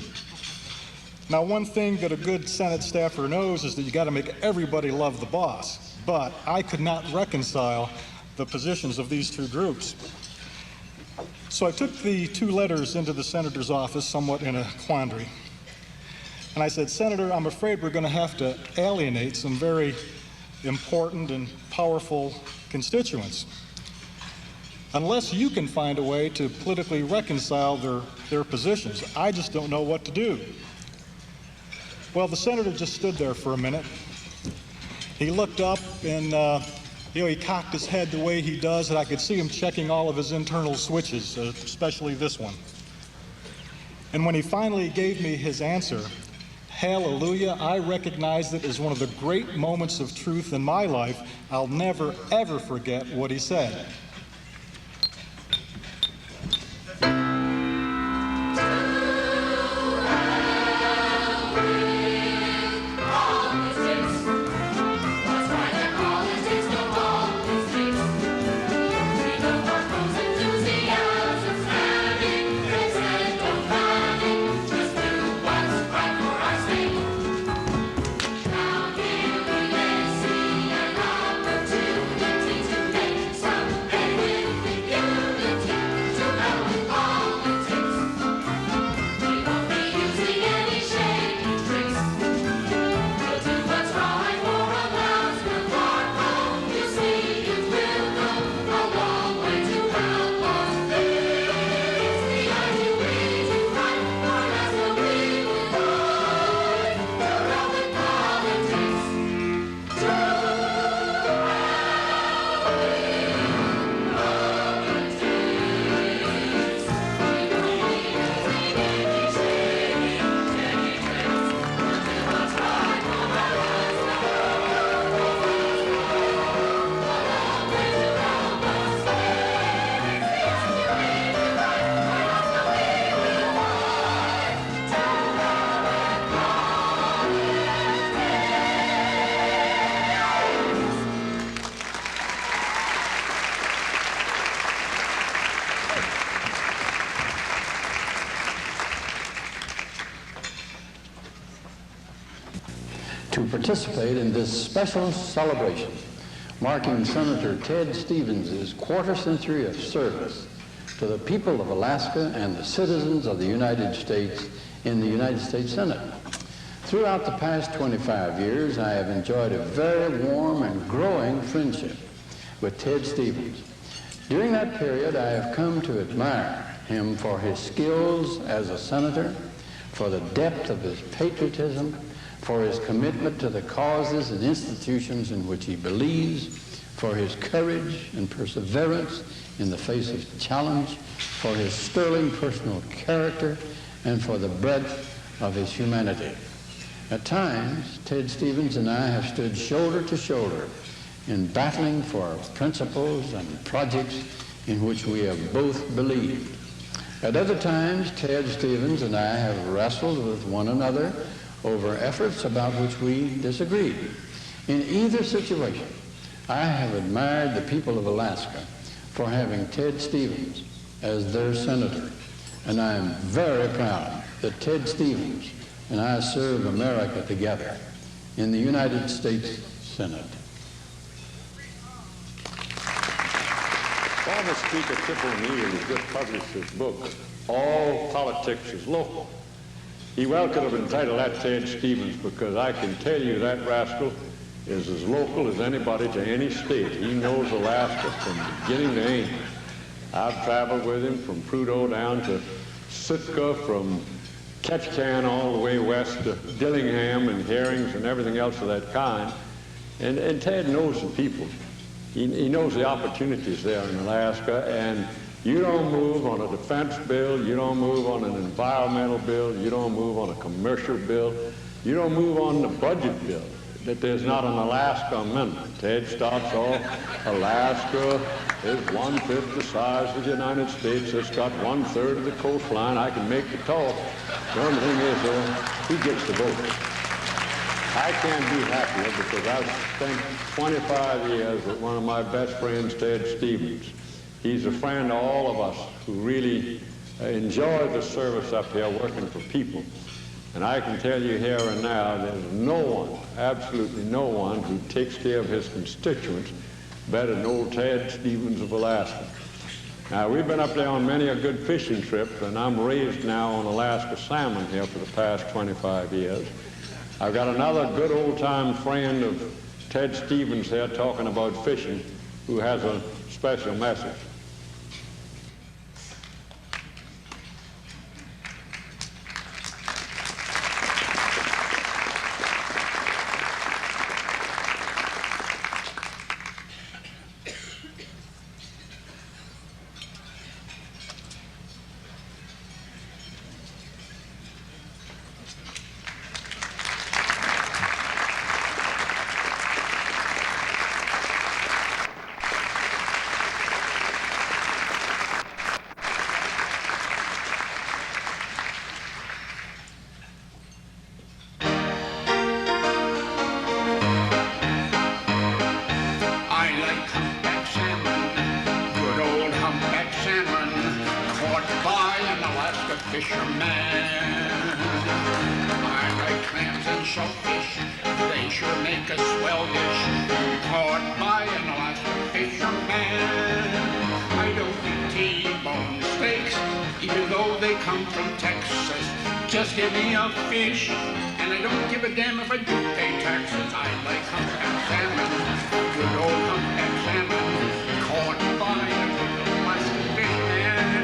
Now, one thing that a good Senate staffer knows is that you got to make everybody love the boss, but I could not reconcile the positions of these two groups. So I took the two letters into the senator's office somewhat in a quandary. And I said, Senator, I'm afraid we're going to have to alienate some very important and powerful constituents. Unless you can find a way to politically reconcile their positions, I just don't know what to do. Well, the senator just stood there for a minute. He looked up and he cocked his head the way he does, and I could see him checking all of his internal switches, especially this one. And when he finally gave me his answer, hallelujah, I recognized it as one of the great moments of truth in my life. I'll never, ever forget what he said. to participate in this special celebration marking Senator Ted Stevens' quarter century of service to the people of Alaska and the citizens of the United States in the United States Senate. Throughout the past 25 years, I have enjoyed a very warm and growing friendship with Ted Stevens. During that period, I have come to admire him for his skills as a senator, for the depth of his patriotism, for his commitment to the causes and institutions in which he believes, for his courage and perseverance in the face of challenge, for his sterling personal character, and for the breadth of his humanity. At times, Ted Stevens and I have stood shoulder to shoulder in battling for principles and projects in which we have both believed. At other times, Ted Stevens and I have wrestled with one another over efforts about which we disagreed. In either situation, I have admired the people of Alaska for having Ted Stevens as their senator, and I am very proud that Ted Stevens and I serve America together in the United States Senate. Former Speaker Tip O'Neill has just published his book, All Politics is Local. He well could have entitled that Ted Stevens, because I can tell you that rascal is as local as anybody to any state. He knows Alaska from beginning to end. I've traveled with him from Prudhoe down to Sitka, from Ketchikan all the way west to Dillingham and Herrings and everything else of that kind. And Ted knows the people. He knows the opportunities there in Alaska, and you don't move on a defense bill, you don't move on an environmental bill, you don't move on a commercial bill, you don't move on the budget bill that there's not an Alaska amendment. Ted starts off, Alaska is 1/5 the size of the United States, it's got 1/3 of the coastline, I can make the talk. The only thing is, he gets the vote. I can't be happier because I've spent 25 years with one of my best friends, Ted Stevens. He's a friend of all of us who really enjoy the service up here working for people. And I can tell you here and now, there's no one, absolutely no one, who takes care of his constituents better than old Ted Stevens of Alaska. Now, we've been up there on many a good fishing trip, and I'm raised now on Alaska salmon here for the past 25 years. I've got another good old-time friend of Ted Stevens here talking about fishing who has a special message. Just give me a fish, and I don't give a damn if I do pay taxes. I like humpback salmon, good old humpback salmon, caught by a good Alaska fisherman.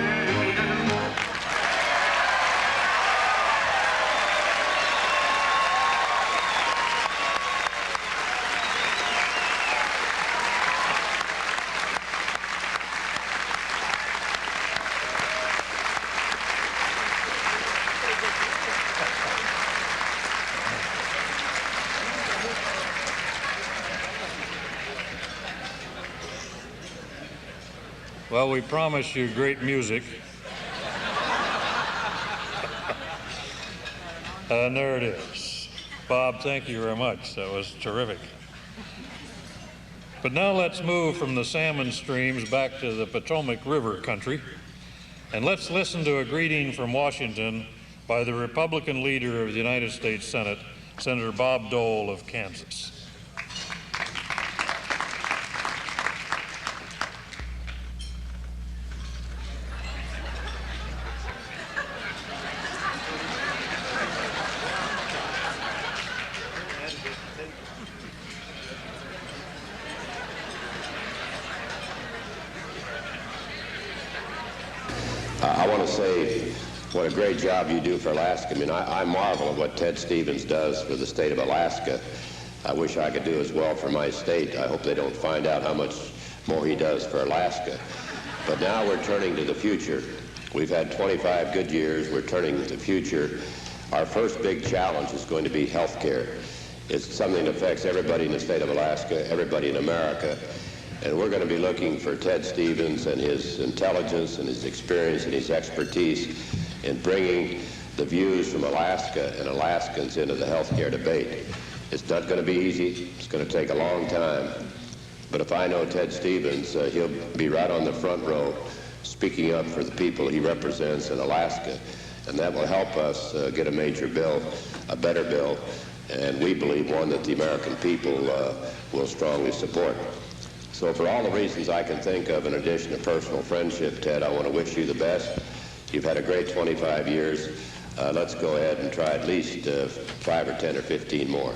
Well, we promised you great music. And there it is. Bob, thank you very much. That was terrific. But now let's move from the salmon streams back to the Potomac River country, and let's listen to a greeting from Washington by the Republican leader of the United States Senate, Senator Bob Dole of Kansas. I want to say what a great job you do for Alaska. I mean, I marvel at what Ted Stevens does for the state of Alaska. I wish I could do as well for my state. I hope they don't find out how much more he does for Alaska. But now we're turning to the future. We've had 25 good years. We're turning to the future. Our first big challenge is going to be health care. It's something that affects everybody in the state of Alaska, everybody in America. And we're going to be looking for Ted Stevens and his intelligence and his experience and his expertise in bringing the views from Alaska and Alaskans into the health care debate. It's not going to be easy. It's going to take a long time. But if I know Ted Stevens, he'll be right on the front row speaking up for the people he represents in Alaska. And that will help us get a major bill, a better bill, and we believe one that the American people will strongly support. So for all the reasons I can think of, in addition to personal friendship, Ted, I want to wish you the best. You've had a great 25 years. Let's go ahead and try at least 5 or 10 or 15 more.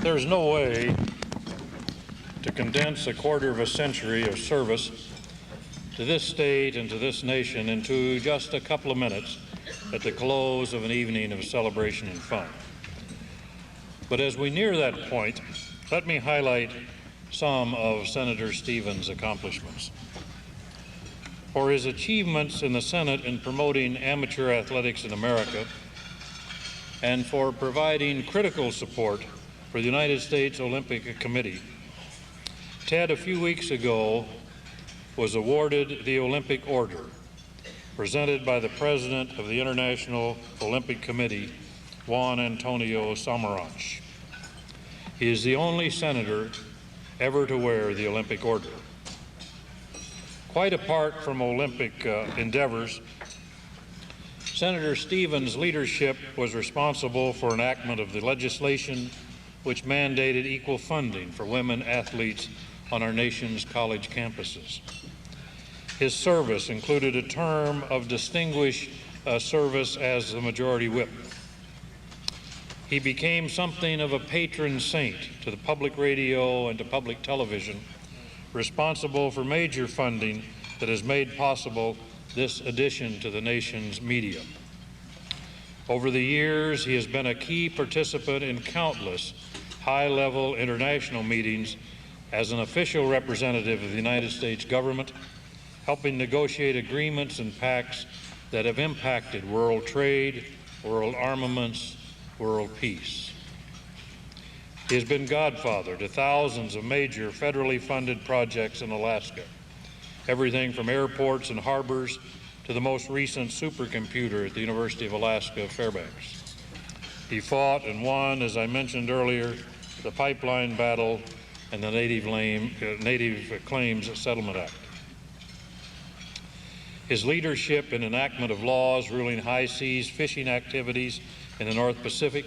There's no way to condense a quarter of a century of service to this state and to this nation into just a couple of minutes at the close of an evening of celebration and fun. But as we near that point, let me highlight some of Senator Stevens' accomplishments. For his achievements in the Senate in promoting amateur athletics in America, and for providing critical support for the United States Olympic Committee, Ted, a few weeks ago, was awarded the Olympic Order, presented by the President of the International Olympic Committee, Juan Antonio Samaranch. He is the only senator ever to wear the Olympic Order. Quite apart from Olympic endeavors, Senator Stevens' leadership was responsible for enactment of the legislation which mandated equal funding for women athletes on our nation's college campuses. His service included a term of distinguished service as the Majority Whip. He became something of a patron saint to the public radio and to public television, responsible for major funding that has made possible this addition to the nation's media. Over the years, he has been a key participant in countless high-level international meetings as an official representative of the United States government, helping negotiate agreements and pacts that have impacted world trade, world armaments, world peace. He has been godfather to thousands of major federally funded projects in Alaska, everything from airports and harbors to the most recent supercomputer at the University of Alaska, Fairbanks. He fought and won, as I mentioned earlier, the pipeline battle and the Native Claims Settlement Act. His leadership in enactment of laws ruling high seas fishing activities in the North Pacific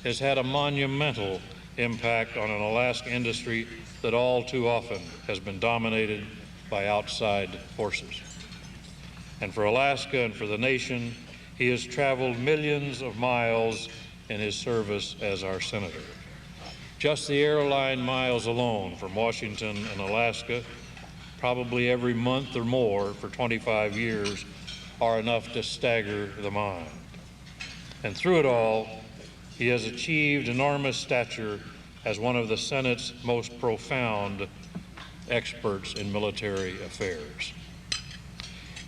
has had a monumental impact on an Alaska industry that all too often has been dominated by outside forces. And for Alaska and for the nation, he has traveled millions of miles in his service as our senator. Just the airline miles alone from Washington and Alaska, probably every month or more for 25 years, are enough to stagger the mind. And through it all, he has achieved enormous stature as one of the Senate's most profound experts in military affairs.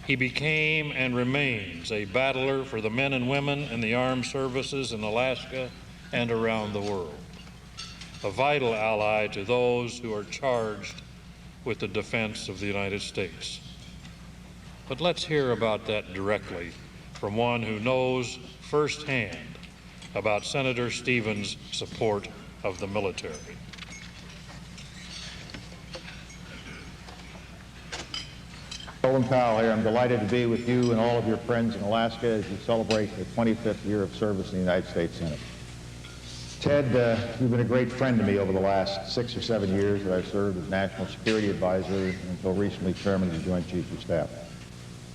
He became and remains a battler for the men and women in the armed services in Alaska and around the world, a vital ally to those who are charged with the defense of the United States. But let's hear about that directly from one who knows firsthand about Senator Stevens' support of the military. Colin Powell here. I'm delighted to be with you and all of your friends in Alaska as you celebrate the 25th year of service in the United States Senate. Ted, you've been a great friend to me over the last 6 or 7 years that I've served as National Security Advisor and until recently Chairman of the Joint Chiefs of Staff.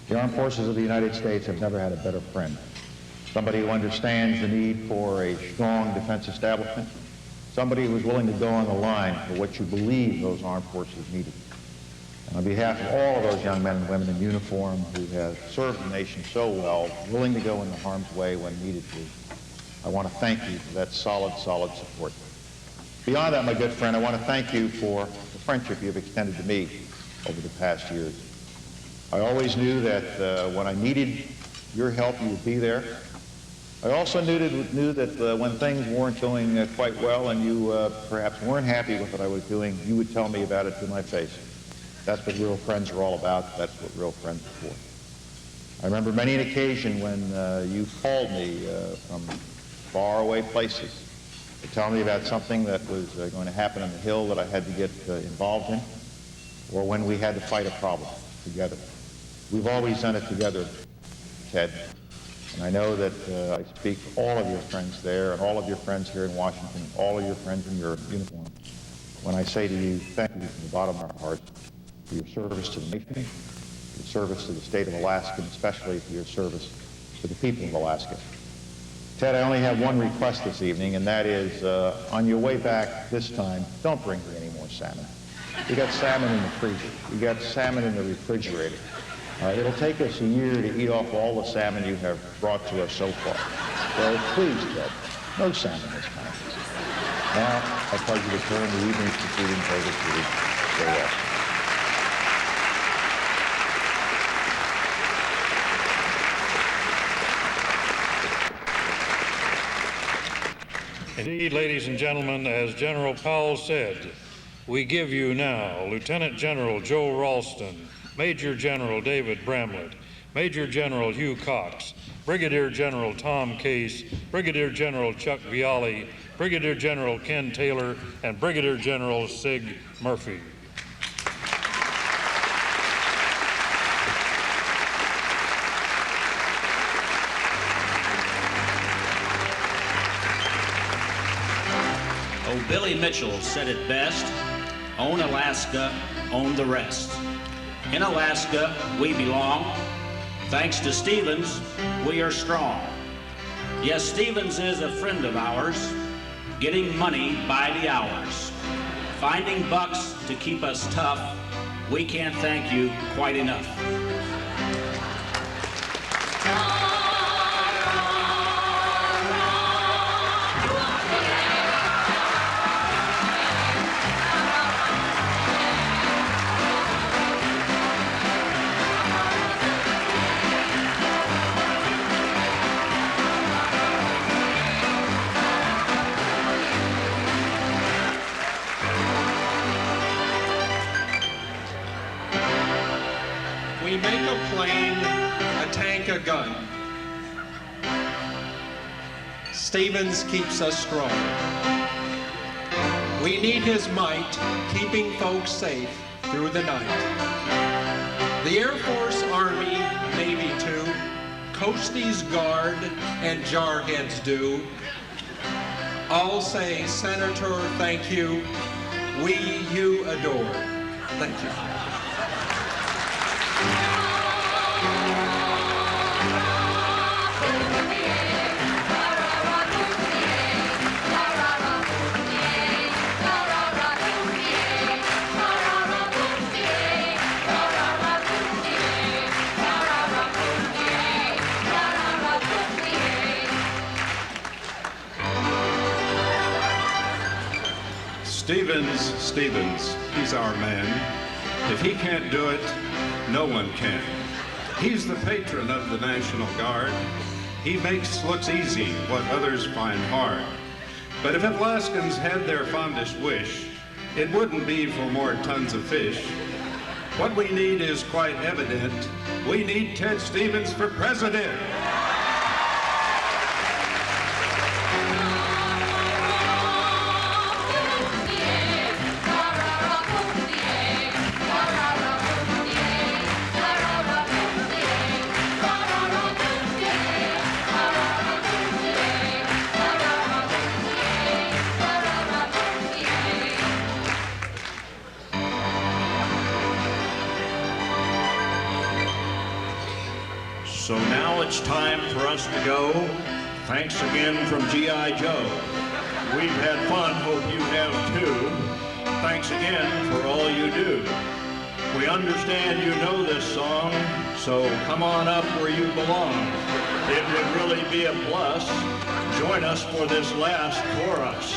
The Armed Forces of the United States have never had a better friend. Somebody who understands the need for a strong defense establishment, somebody who is willing to go on the line for what you believe those armed forces needed. And on behalf of all of those young men and women in uniform who have served the nation so well, willing to go into harm's way when needed to, I want to thank you for that solid support. Beyond that, my good friend, I want to thank you for the friendship you've extended to me over the past years. I always knew that when I needed your help, you would be there. I also knew that when things weren't going quite well and you perhaps weren't happy with what I was doing, you would tell me about it to my face. That's what real friends are all about. That's what real friends are for. I remember many an occasion when you called me from faraway places to tell me about something that was going to happen on the Hill that I had to get involved in, or when we had to fight a problem together. We've always done it together, Ted. And I know that I speak for all of your friends there and all of your friends here in Washington, all of your friends in your uniform, when I say to you, thank you from the bottom of our hearts for your service to the nation, your service to the state of Alaska, and especially for your service to the people of Alaska. Ted, I only have one request this evening, and that is, on your way back this time, don't bring me any more salmon. You got salmon in the freezer. You got salmon in the refrigerator. It'll take us a year to eat off all the salmon you have brought to us so far. So please, Ted, no salmon this time. Now, I pledge you to turn the evening's proceedings over to the chair. Indeed, ladies and gentlemen, as General Powell said, we give you now Lieutenant General Joe Ralston, Major General David Bramlett, Major General Hugh Cox, Brigadier General Tom Case, Brigadier General Chuck Violy, Brigadier General Ken Taylor, and Brigadier General Sig Murphy. Oh, Billy Mitchell said it best, own Alaska, own the rest. In Alaska, we belong. Thanks to Stevens, we are strong. Yes, Stevens is a friend of ours, getting money by the hours. Finding bucks to keep us tough, we can't thank you quite enough. We make a plane, a tank, a gun. Stevens keeps us strong. We need his might, keeping folks safe through the night. The Air Force, Army, Navy too, Coasties guard and jarheads do. All say, Senator, thank you. We you adore. Thank you. Stevens, he's our man. If he can't do it, no one can. He's the patron of the National Guard. He looks easy what others find hard. But if Alaskans had their fondest wish, it wouldn't be for more tons of fish. What we need is quite evident. We need Ted Stevens for president. So now it's time for us to go. Thanks again from G.I. Joe. We've had fun, hope you have too. Thanks again for all you do. We understand you know this song, so come on up where you belong. It would really be a plus. Join us for this last chorus.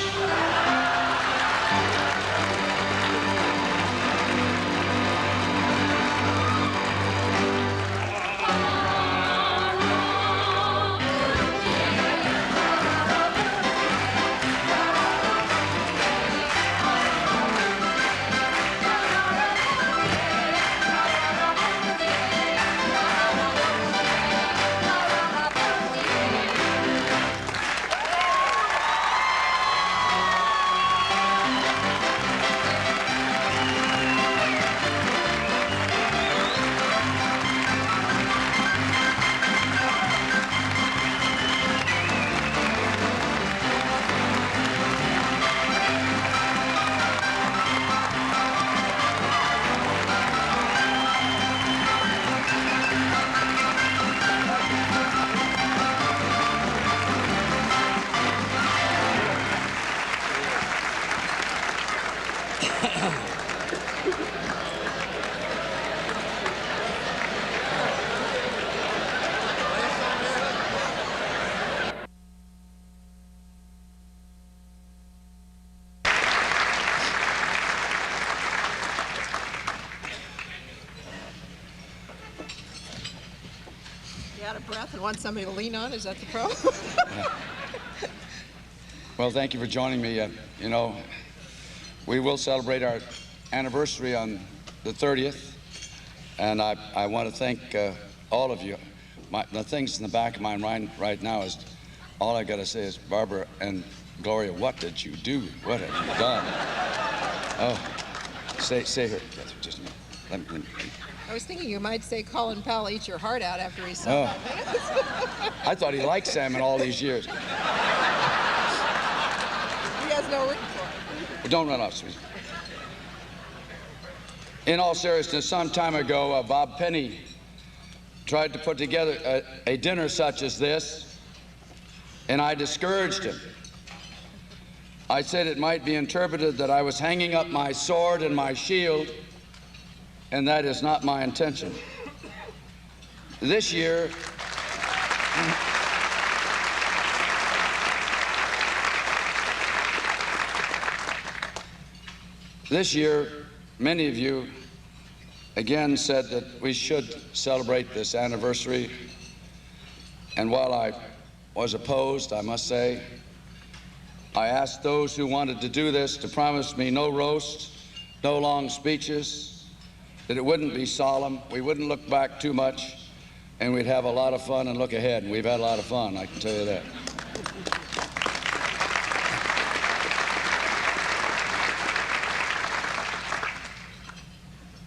out of breath and want somebody to lean on? Is that the problem? Well, thank you for joining me. You know, we will celebrate our anniversary on the 30th, and I want to thank all of you. The things in the back of my mind right now is, all I got to say is, Barbara and Gloria, what did you do? What have you done? Oh, say here, Catherine, just a minute. Let me. I was thinking you might say Colin Powell eat your heart out after he saw Oh. that. I thought he liked salmon all these years. You guys know what we're looking for. Well, don't run off, Susan. In all seriousness, some time ago, Bob Penny tried to put together a dinner such as this, and I discouraged him. I said it might be interpreted that I was hanging up my sword and my shield, and that is not my intention. This year, many of you again said that we should celebrate this anniversary, and while I was opposed, I must say, I asked those who wanted to do this to promise me no roast, no long speeches, that it wouldn't be solemn, we wouldn't look back too much, and we'd have a lot of fun and look ahead, and we've had a lot of fun, I can tell you that.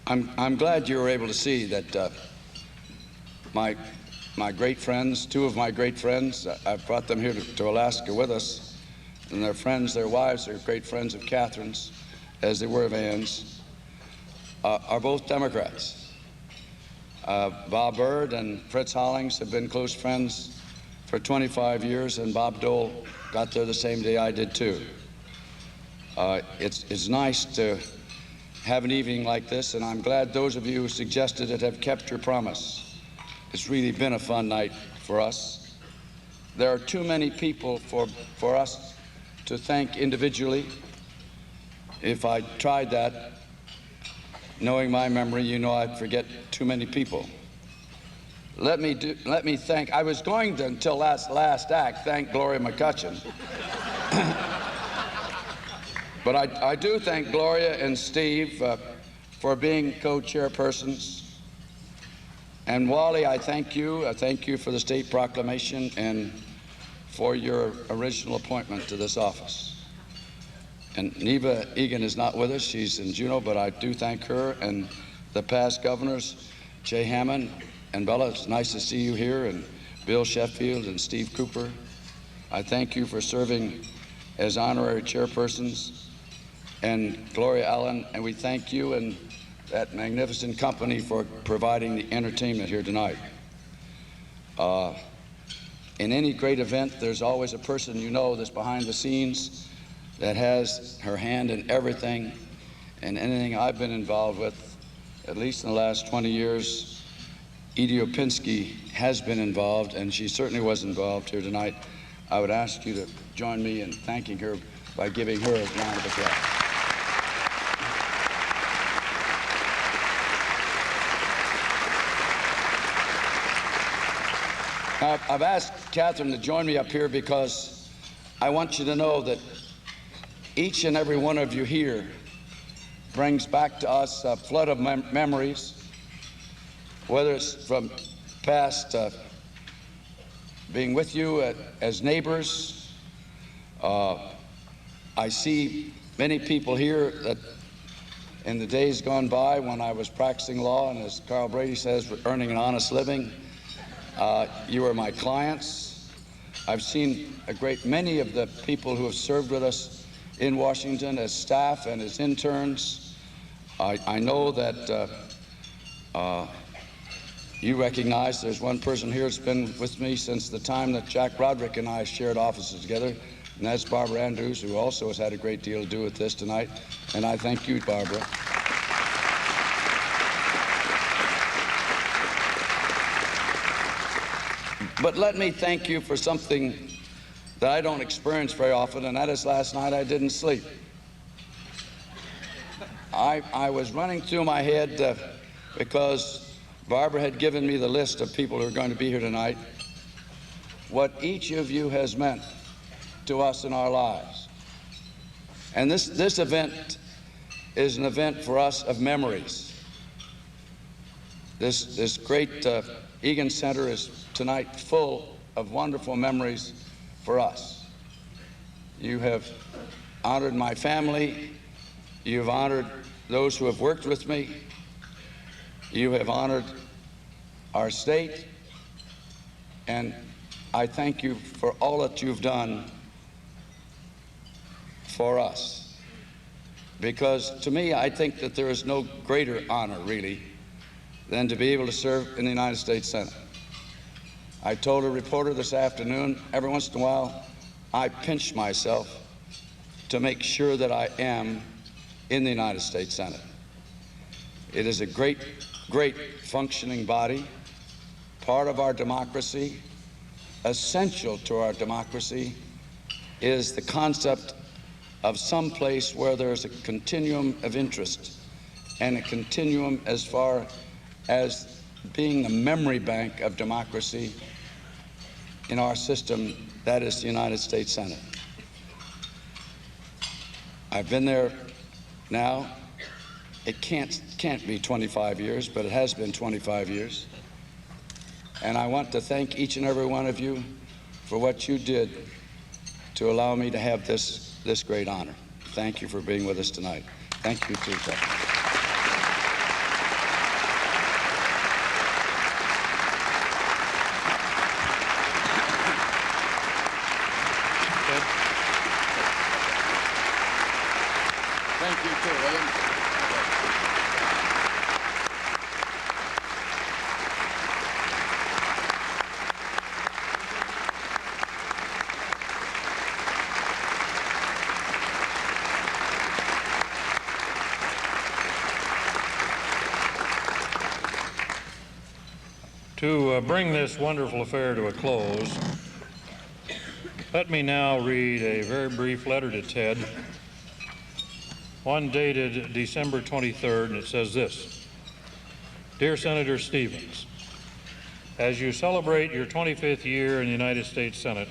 I'm glad you were able to see that my great friends, two of my great friends, I've brought them here to Alaska with us, and their friends, their wives, are great friends of Catherine's, as they were of Anne's, are both Democrats. Bob Byrd and Fritz Hollings have been close friends for 25 years, and Bob Dole got there the same day I did too. It's nice to have an evening like this, and I'm glad those of you who suggested it have kept your promise. It's really been a fun night for us. There are too many people for us to thank individually. If I tried that, knowing my memory, you know I'd forget too many people. Let me thank, I was going to, until last act, thank Gloria McCutcheon. But I do thank Gloria and Steve for being co-chairpersons. And Wally, I thank you. I thank you for the state proclamation and for your original appointment to this office. And Neva Egan is not with us. She's in Juneau, but I do thank her and the past governors, Jay Hammond and Bella. It's nice to see you here, and Bill Sheffield and Steve Cooper. I thank you for serving as honorary chairpersons, and Gloria Allen, and we thank you and that magnificent company for providing the entertainment here tonight. In any great event, there's always a person you know that's behind the scenes that has her hand in everything, and anything I've been involved with, at least in the last 20 years, Edie Opinski has been involved, and she certainly was involved here tonight. I would ask you to join me in thanking her by giving her a round of applause. Now, I've asked Catherine to join me up here because I want you to know that each and every one of you here brings back to us a flood of memories, whether it's from past being with you as neighbors. I see many people here that in the days gone by when I was practicing law, and as Carl Brady says, earning an honest living, you were my clients. I've seen a great many of the people who have served with us in Washington as staff and as interns. I know that you recognize there's one person here that's been with me since the time that Jack Broderick and I shared offices together, and that's Barbara Andrews, who also has had a great deal to do with this tonight. And I thank you, Barbara. But let me thank you for something that I don't experience very often, and that is last night I didn't sleep. I was running through my head because Barbara had given me the list of people who are going to be here tonight, what each of you has meant to us in our lives. And this event is an event for us of memories. This great Egan Center is tonight full of wonderful memories for us. You have honored my family. You've honored those who have worked with me. You have honored our state. And I thank you for all that you've done for us. Because to me, I think that there is no greater honor, really, than to be able to serve in the United States Senate. I told a reporter this afternoon, every once in a while, I pinch myself to make sure that I am in the United States Senate. It is a great, great functioning body, part of our democracy. Essential to our democracy is the concept of some place where there's a continuum of interest and a continuum as far as being the memory bank of democracy in our system, that is the United States Senate. I've been there now. It can't be 25 years, but it has been 25 years. And I want to thank each and every one of you for what you did to allow me to have this great honor. Thank you for being with us tonight. Thank you too, Chuck. Thank you too, William. To bring this wonderful affair to a close, let me now read a very brief letter to Ted, one dated December 23rd, and it says this: Dear Senator Stevens, as you celebrate your 25th year in the United States Senate,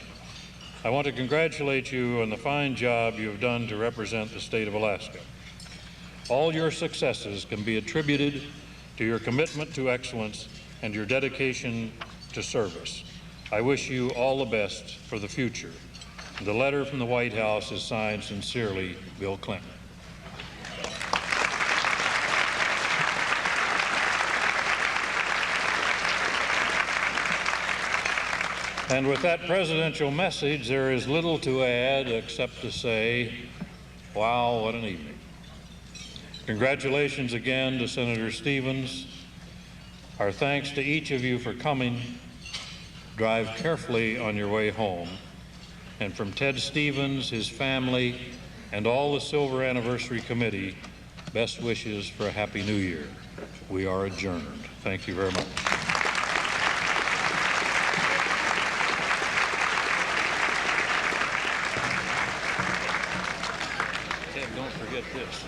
I want to congratulate you on the fine job you have done to represent the state of Alaska. All your successes can be attributed to your commitment to excellence and your dedication to service. I wish you all the best for the future. The letter from the White House is signed sincerely, Bill Clinton. And with that presidential message, there is little to add except to say, wow, what an evening. Congratulations again to Senator Stevens. Our thanks to each of you for coming. Drive carefully on your way home. And from Ted Stevens, his family, and all the Silver Anniversary Committee, best wishes for a Happy New Year. We are adjourned. Thank you very much. Ted, don't forget this.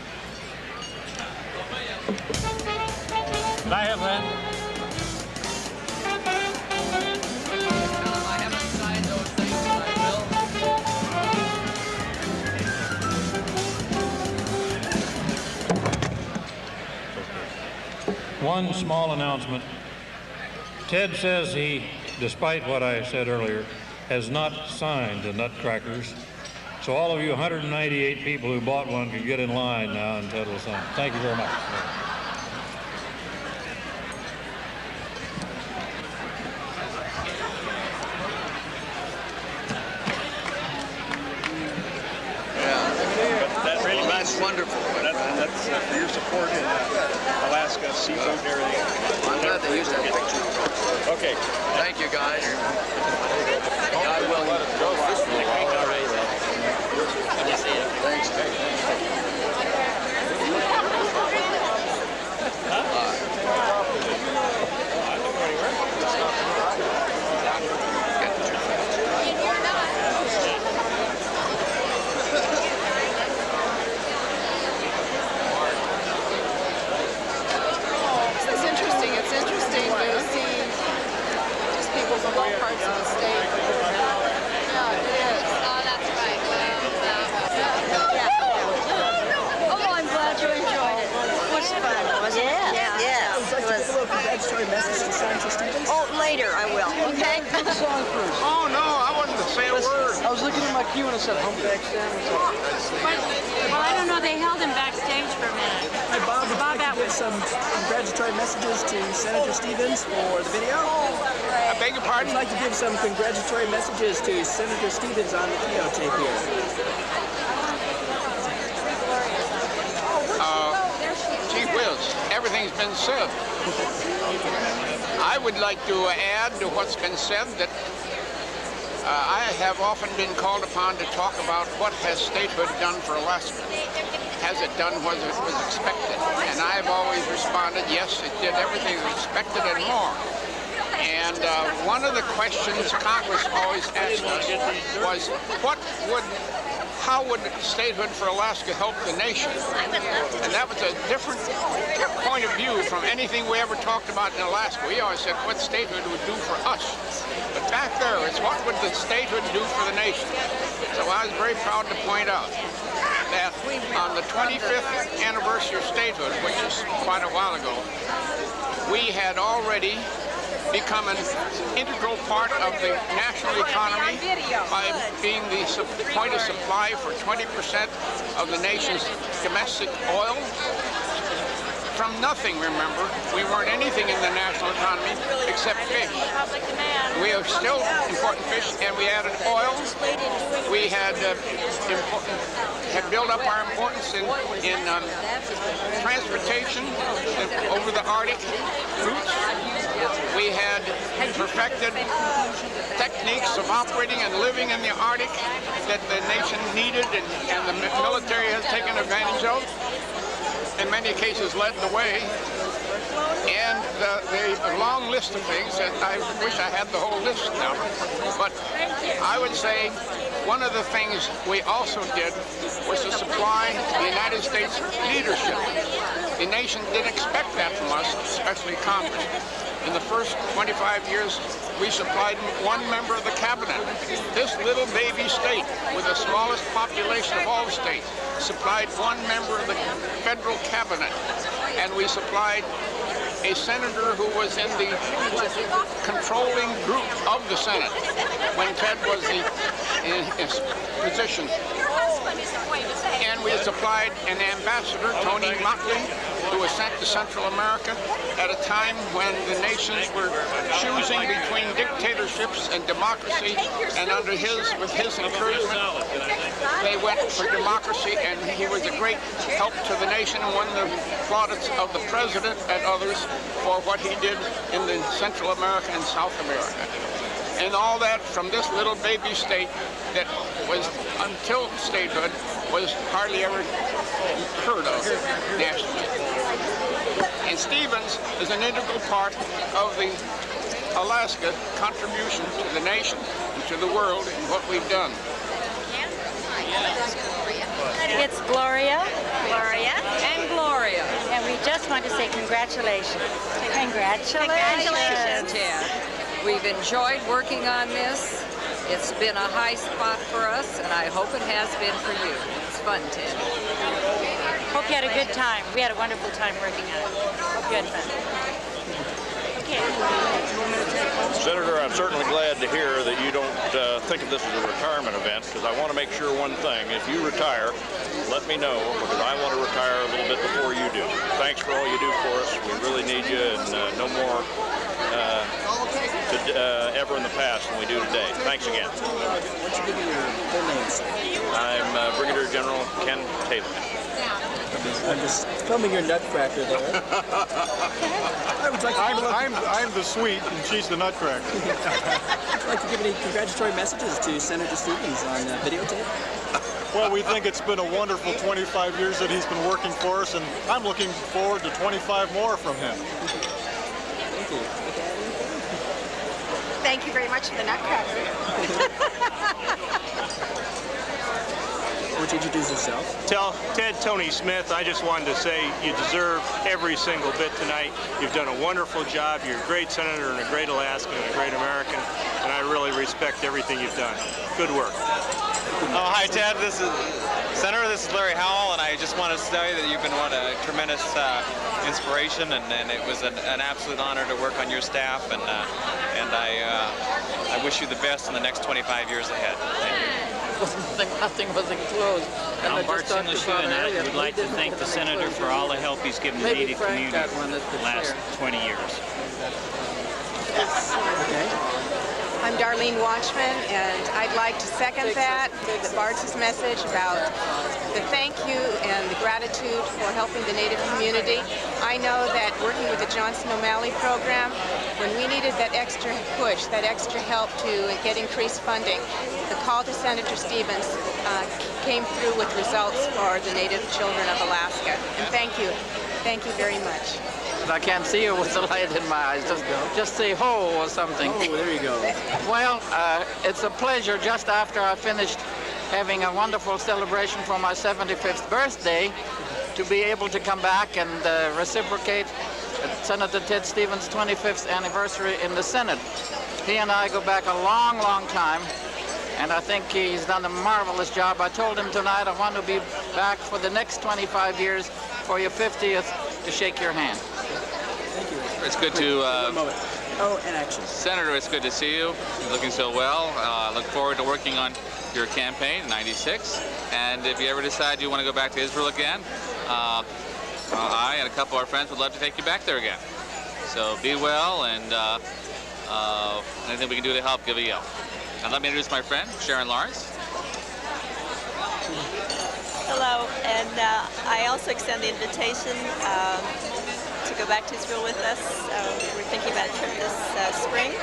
Can I have that? One small announcement. Ted says he, despite what I said earlier, has not signed the Nutcrackers. So all of you 198 people who bought one can get in line now and Ted will sign. Thank you very much. That's wonderful. That's for your support in Alaska, seafood and everything. I'm glad they used that picture. Okay. Thank you, guys. God willing. Thanks. This is interesting. It's interesting congratulatory message to Senator Stevens? Oh, later I will, okay? Oh, no, I wasn't to say a word. I was looking at my cue and it said humpback salmon. Well, I don't know. They held him backstage for a minute. Hey, Bob, would you like to give some congratulatory messages to Senator Stevens for the video? I beg your pardon? Would you like to give some congratulatory messages to Senator Stevens on the videotape here? Gee whiz, everything's been said. I would like to add to what's been said that I have often been called upon to talk about what has statehood done for Alaska. Has it done what it was expected? And I've always responded, yes, it did everything it was expected and more. And one of the questions Congress always asked us was, how would statehood for Alaska help the nation? And that was a different point of view from anything we ever talked about in Alaska. We always said what statehood would do for us. But back there, it's what would the statehood do for the nation? So I was very proud to point out that on the 25th anniversary of statehood, which is quite a while ago, we had already become an integral part of the national economy by being the point of supply for 20% of the nation's domestic oil. From nothing, remember, we weren't anything in the national economy except fish. We are still important fish, and we added oil. We had built up our importance in transportation over the Arctic routes. We had perfected techniques of operating and living in the Arctic that the nation needed and the military has taken advantage of. In many cases led the way, and the long list of things that I wish I had the whole list now, but I would say one of the things we also did was to supply the United States leadership. The nation didn't expect that from us, especially Congress. In the first 25 years, we supplied one member of the cabinet. This little baby state, with the smallest population of all the states, supplied one member of the federal cabinet. And we supplied a senator who was in the controlling group of the Senate when Ted was in his position. And we supplied an ambassador, Tony Motley, who was sent to Central America at a time when the nations were choosing between dictatorships and democracy, and with his encouragement, they went for democracy, and he was a great help to the nation and won the plaudits of the president and others for what he did in the Central America and South America. And all that from this little baby state that was, until statehood, was hardly ever heard of nationally. And Stevens is an integral part of the Alaska contribution to the nation and to the world in what we've done. It's Gloria. Gloria. And Gloria. And we just want to say congratulations. Congratulations. Congratulations. Ted. We've enjoyed working on this. It's been a high spot for us, and I hope it has been for you. It's fun, Ted. Hope you had a good time. We had a wonderful time working on it. Hope you had fun. Okay. Senator, I'm certainly glad to hear that you don't think of this as a retirement event, because I want to make sure one thing. If you retire, let me know, because I want to retire a little bit before you do. Thanks for all you do for us. We really need you, and no more ever in the past than we do today. Thanks again. Why don't you give me your full names? I'm Brigadier General Ken Taylor. I'm just filming your nutcracker there. I'm the sweet, and she's the nutcracker. Would you like to give any congratulatory messages to Senator Stevens on videotape? Well, we think it's been a wonderful 25 years that he's been working for us, and I'm looking forward to 25 more from him. Thank you. Thank you very much for the nutcracker. Would you introduce yourself? Tell Ted Tony Smith, I just wanted to say you deserve every single bit tonight. You've done a wonderful job. You're a great senator and a great Alaskan and a great American, and I really respect everything you've done. Good work. Oh, hi, Ted. This is Senator, this is Larry Howell, and I just want to tell you that you've been a tremendous inspiration, and it was an absolute honor to work on your staff, and I wish you the best in the next 25 years ahead. Thank you. Nothing was enclosed. I'm Bart Singleton, and I would like to thank the Senator for all the help he's given the Native community the last 20 years. I'm Darlene Watchman, and I'd like to second that, Bart's message about the thank you and the gratitude for helping the Native community. I know that working with the Johnson O'Malley program, when we needed that extra push, that extra help to get increased funding, the call to Senator Stevens came through with results for the Native children of Alaska. And thank you. Thank you very much. I can't see you with the light in my eyes. Just say ho or something. Oh, there you go. Well, it's a pleasure just after I finished having a wonderful celebration for my 75th birthday to be able to come back and reciprocate Senator Ted Stevens' 25th anniversary in the Senate. He and I go back a long, long time, and I think he's done a marvelous job. I told him tonight I want to be back for the next 25 years for your 50th to shake your hand. Thank you. It's good to... Oh, and action. Senator, it's good to see you. You're looking so well. I look forward to working on your campaign in '96. And if you ever decide you want to go back to Israel again, I and a couple of our friends would love to take you back there again. So be well, and anything we can do to help, give a yell. And let me introduce my friend, Sharon Lawrence. Hello, and I also extend the invitation to go back to Israel with us. We're thinking about a trip this spring,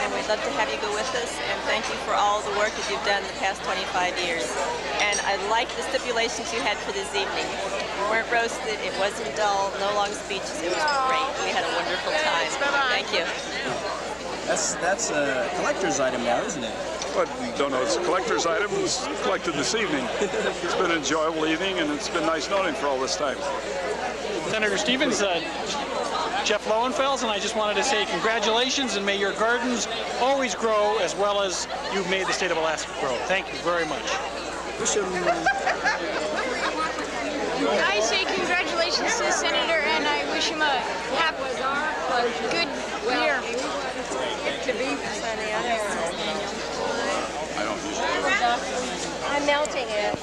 and we'd love to have you go with us. And thank you for all the work that you've done in the past 25 years. And I like the stipulations you had for this evening. You weren't roasted, it wasn't dull, no long speeches. It was great. We had a wonderful time. Thank you. That's a collector's item now, isn't it? But we don't know, it's a collector's item. It was collected this evening. It's been an enjoyable evening, and it's been nice knowing him for all this time. Senator Stevens, Jeff Lowenfels, and I just wanted to say congratulations, and may your gardens always grow as well as you've made the state of Alaska grow. Thank you very much. I say congratulations to the Senator, and I wish him a happy, good year. To be I'm melting it.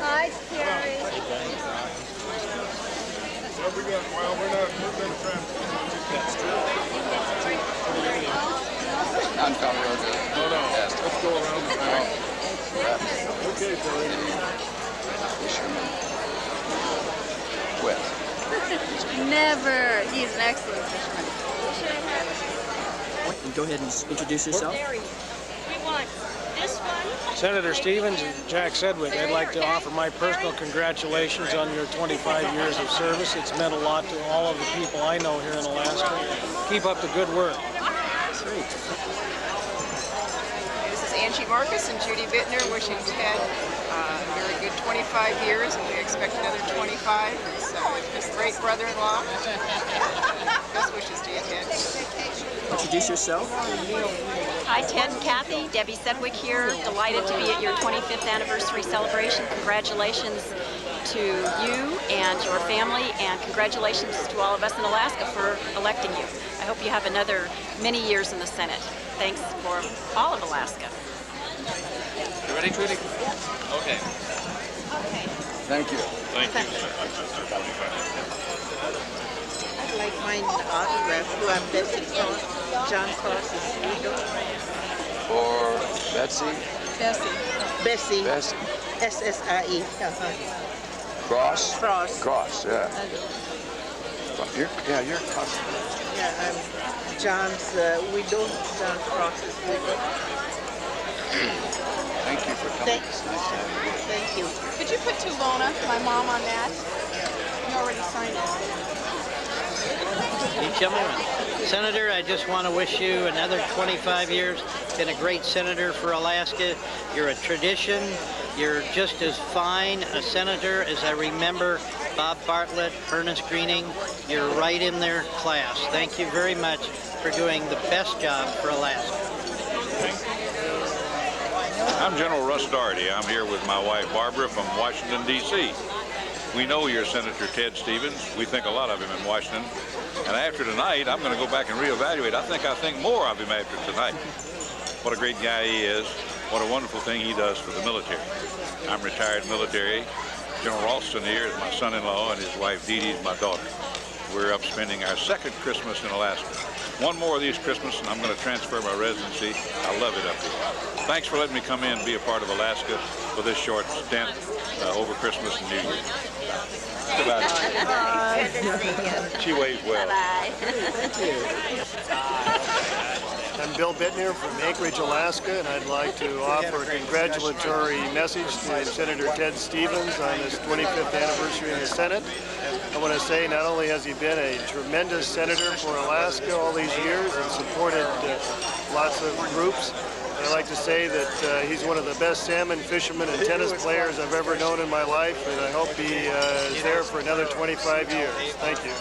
Hi, Carrie. I'm coming over. No. Let's go around the back. Okay, Wes. Never. He's an excellent fisherman. Go ahead and introduce yourself. We want this one. Senator Stevens and Jack Sedgwick, I'd like to offer my personal congratulations on your 25 years of service. It's meant a lot to all of the people I know here in Alaska. Keep up the good work. Great. This is Angie Marcus and Judy Bittner wishing Ted a very good 25 years, and we expect another 25. It's his great brother-in-law. Best wishes to you, Ted. Introduce yourself. Hi, Ted and Kathy. Debbie Sedgwick here. Delighted to be at your 25th anniversary celebration. Congratulations to you and your family, and congratulations to all of us in Alaska for electing you. I hope you have another many years in the Senate. Thanks for all of Alaska. You ready, Trudy? Okay. Thank you. Thank you. I'd like mine autographed. Who I'm Bessie Cross, John Cross's widow. For Betsy? Bessie. Bessie. S-S-I-E. Cross? Cross. Cross, yeah. You're a cousin. Yeah, I'm John's widow, John Cross's widow. Thank you for coming. It's nice to have you. Thank you. Could you put Tulona, my mom, on that? You already signed it. Senator, I just want to wish you another 25 years. Been a great senator for Alaska. You're a tradition. You're just as fine a senator as I remember Bob Bartlett, Ernest Greening. You're right in their class. Thank you very much for doing the best job for Alaska. I'm General Russ Daugherty. I'm here with my wife Barbara from Washington, D.C. We know you're Senator Ted Stevens. We think a lot of him in Washington. And after tonight, I'm going to go back and reevaluate. I think more of him after tonight. What a great guy he is. What a wonderful thing he does for the military. I'm retired military. General Ralston here is my son-in-law, and his wife Dee Dee is my daughter. We're up spending our second Christmas in Alaska. One more of these Christmas, and I'm going to transfer my residency. I love it up here. Thanks for letting me come in and be a part of Alaska for this short stint over Christmas and New Year. Goodbye. She waves well. Bye. Thank you. I'm Bill Bittner from Anchorage, Alaska, and I'd like to offer a congratulatory message to Senator Ted Stevens on his 25th anniversary in the Senate. I want to say not only has he been a tremendous senator for Alaska all these years and supported lots of groups, but I'd like to say that he's one of the best salmon fishermen and tennis players I've ever known in my life, and I hope he is there for another 25 years. Thank you.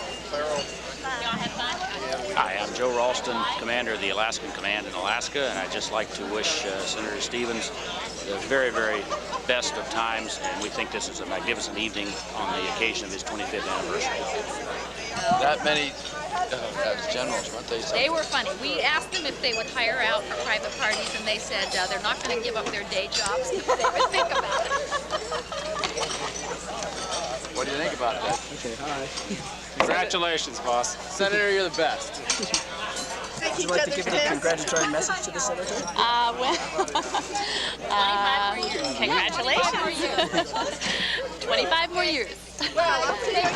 Hi, I'm Joe Ralston, commander of the Alaskan Command in Alaska, and I'd just like to wish Senator Stevens the very, very best of times, and we think this is a magnificent evening on the occasion of his 25th anniversary. That many generals, weren't they? They were funny. We asked them if they would hire out for private parties, and they said they're not going to give up their day jobs if they would think about it. What do you think about that? Okay, hi. Congratulations, boss. Senator, you're the best. Would you like to give a congratulatory message to the senator? Congratulations. 25 more years.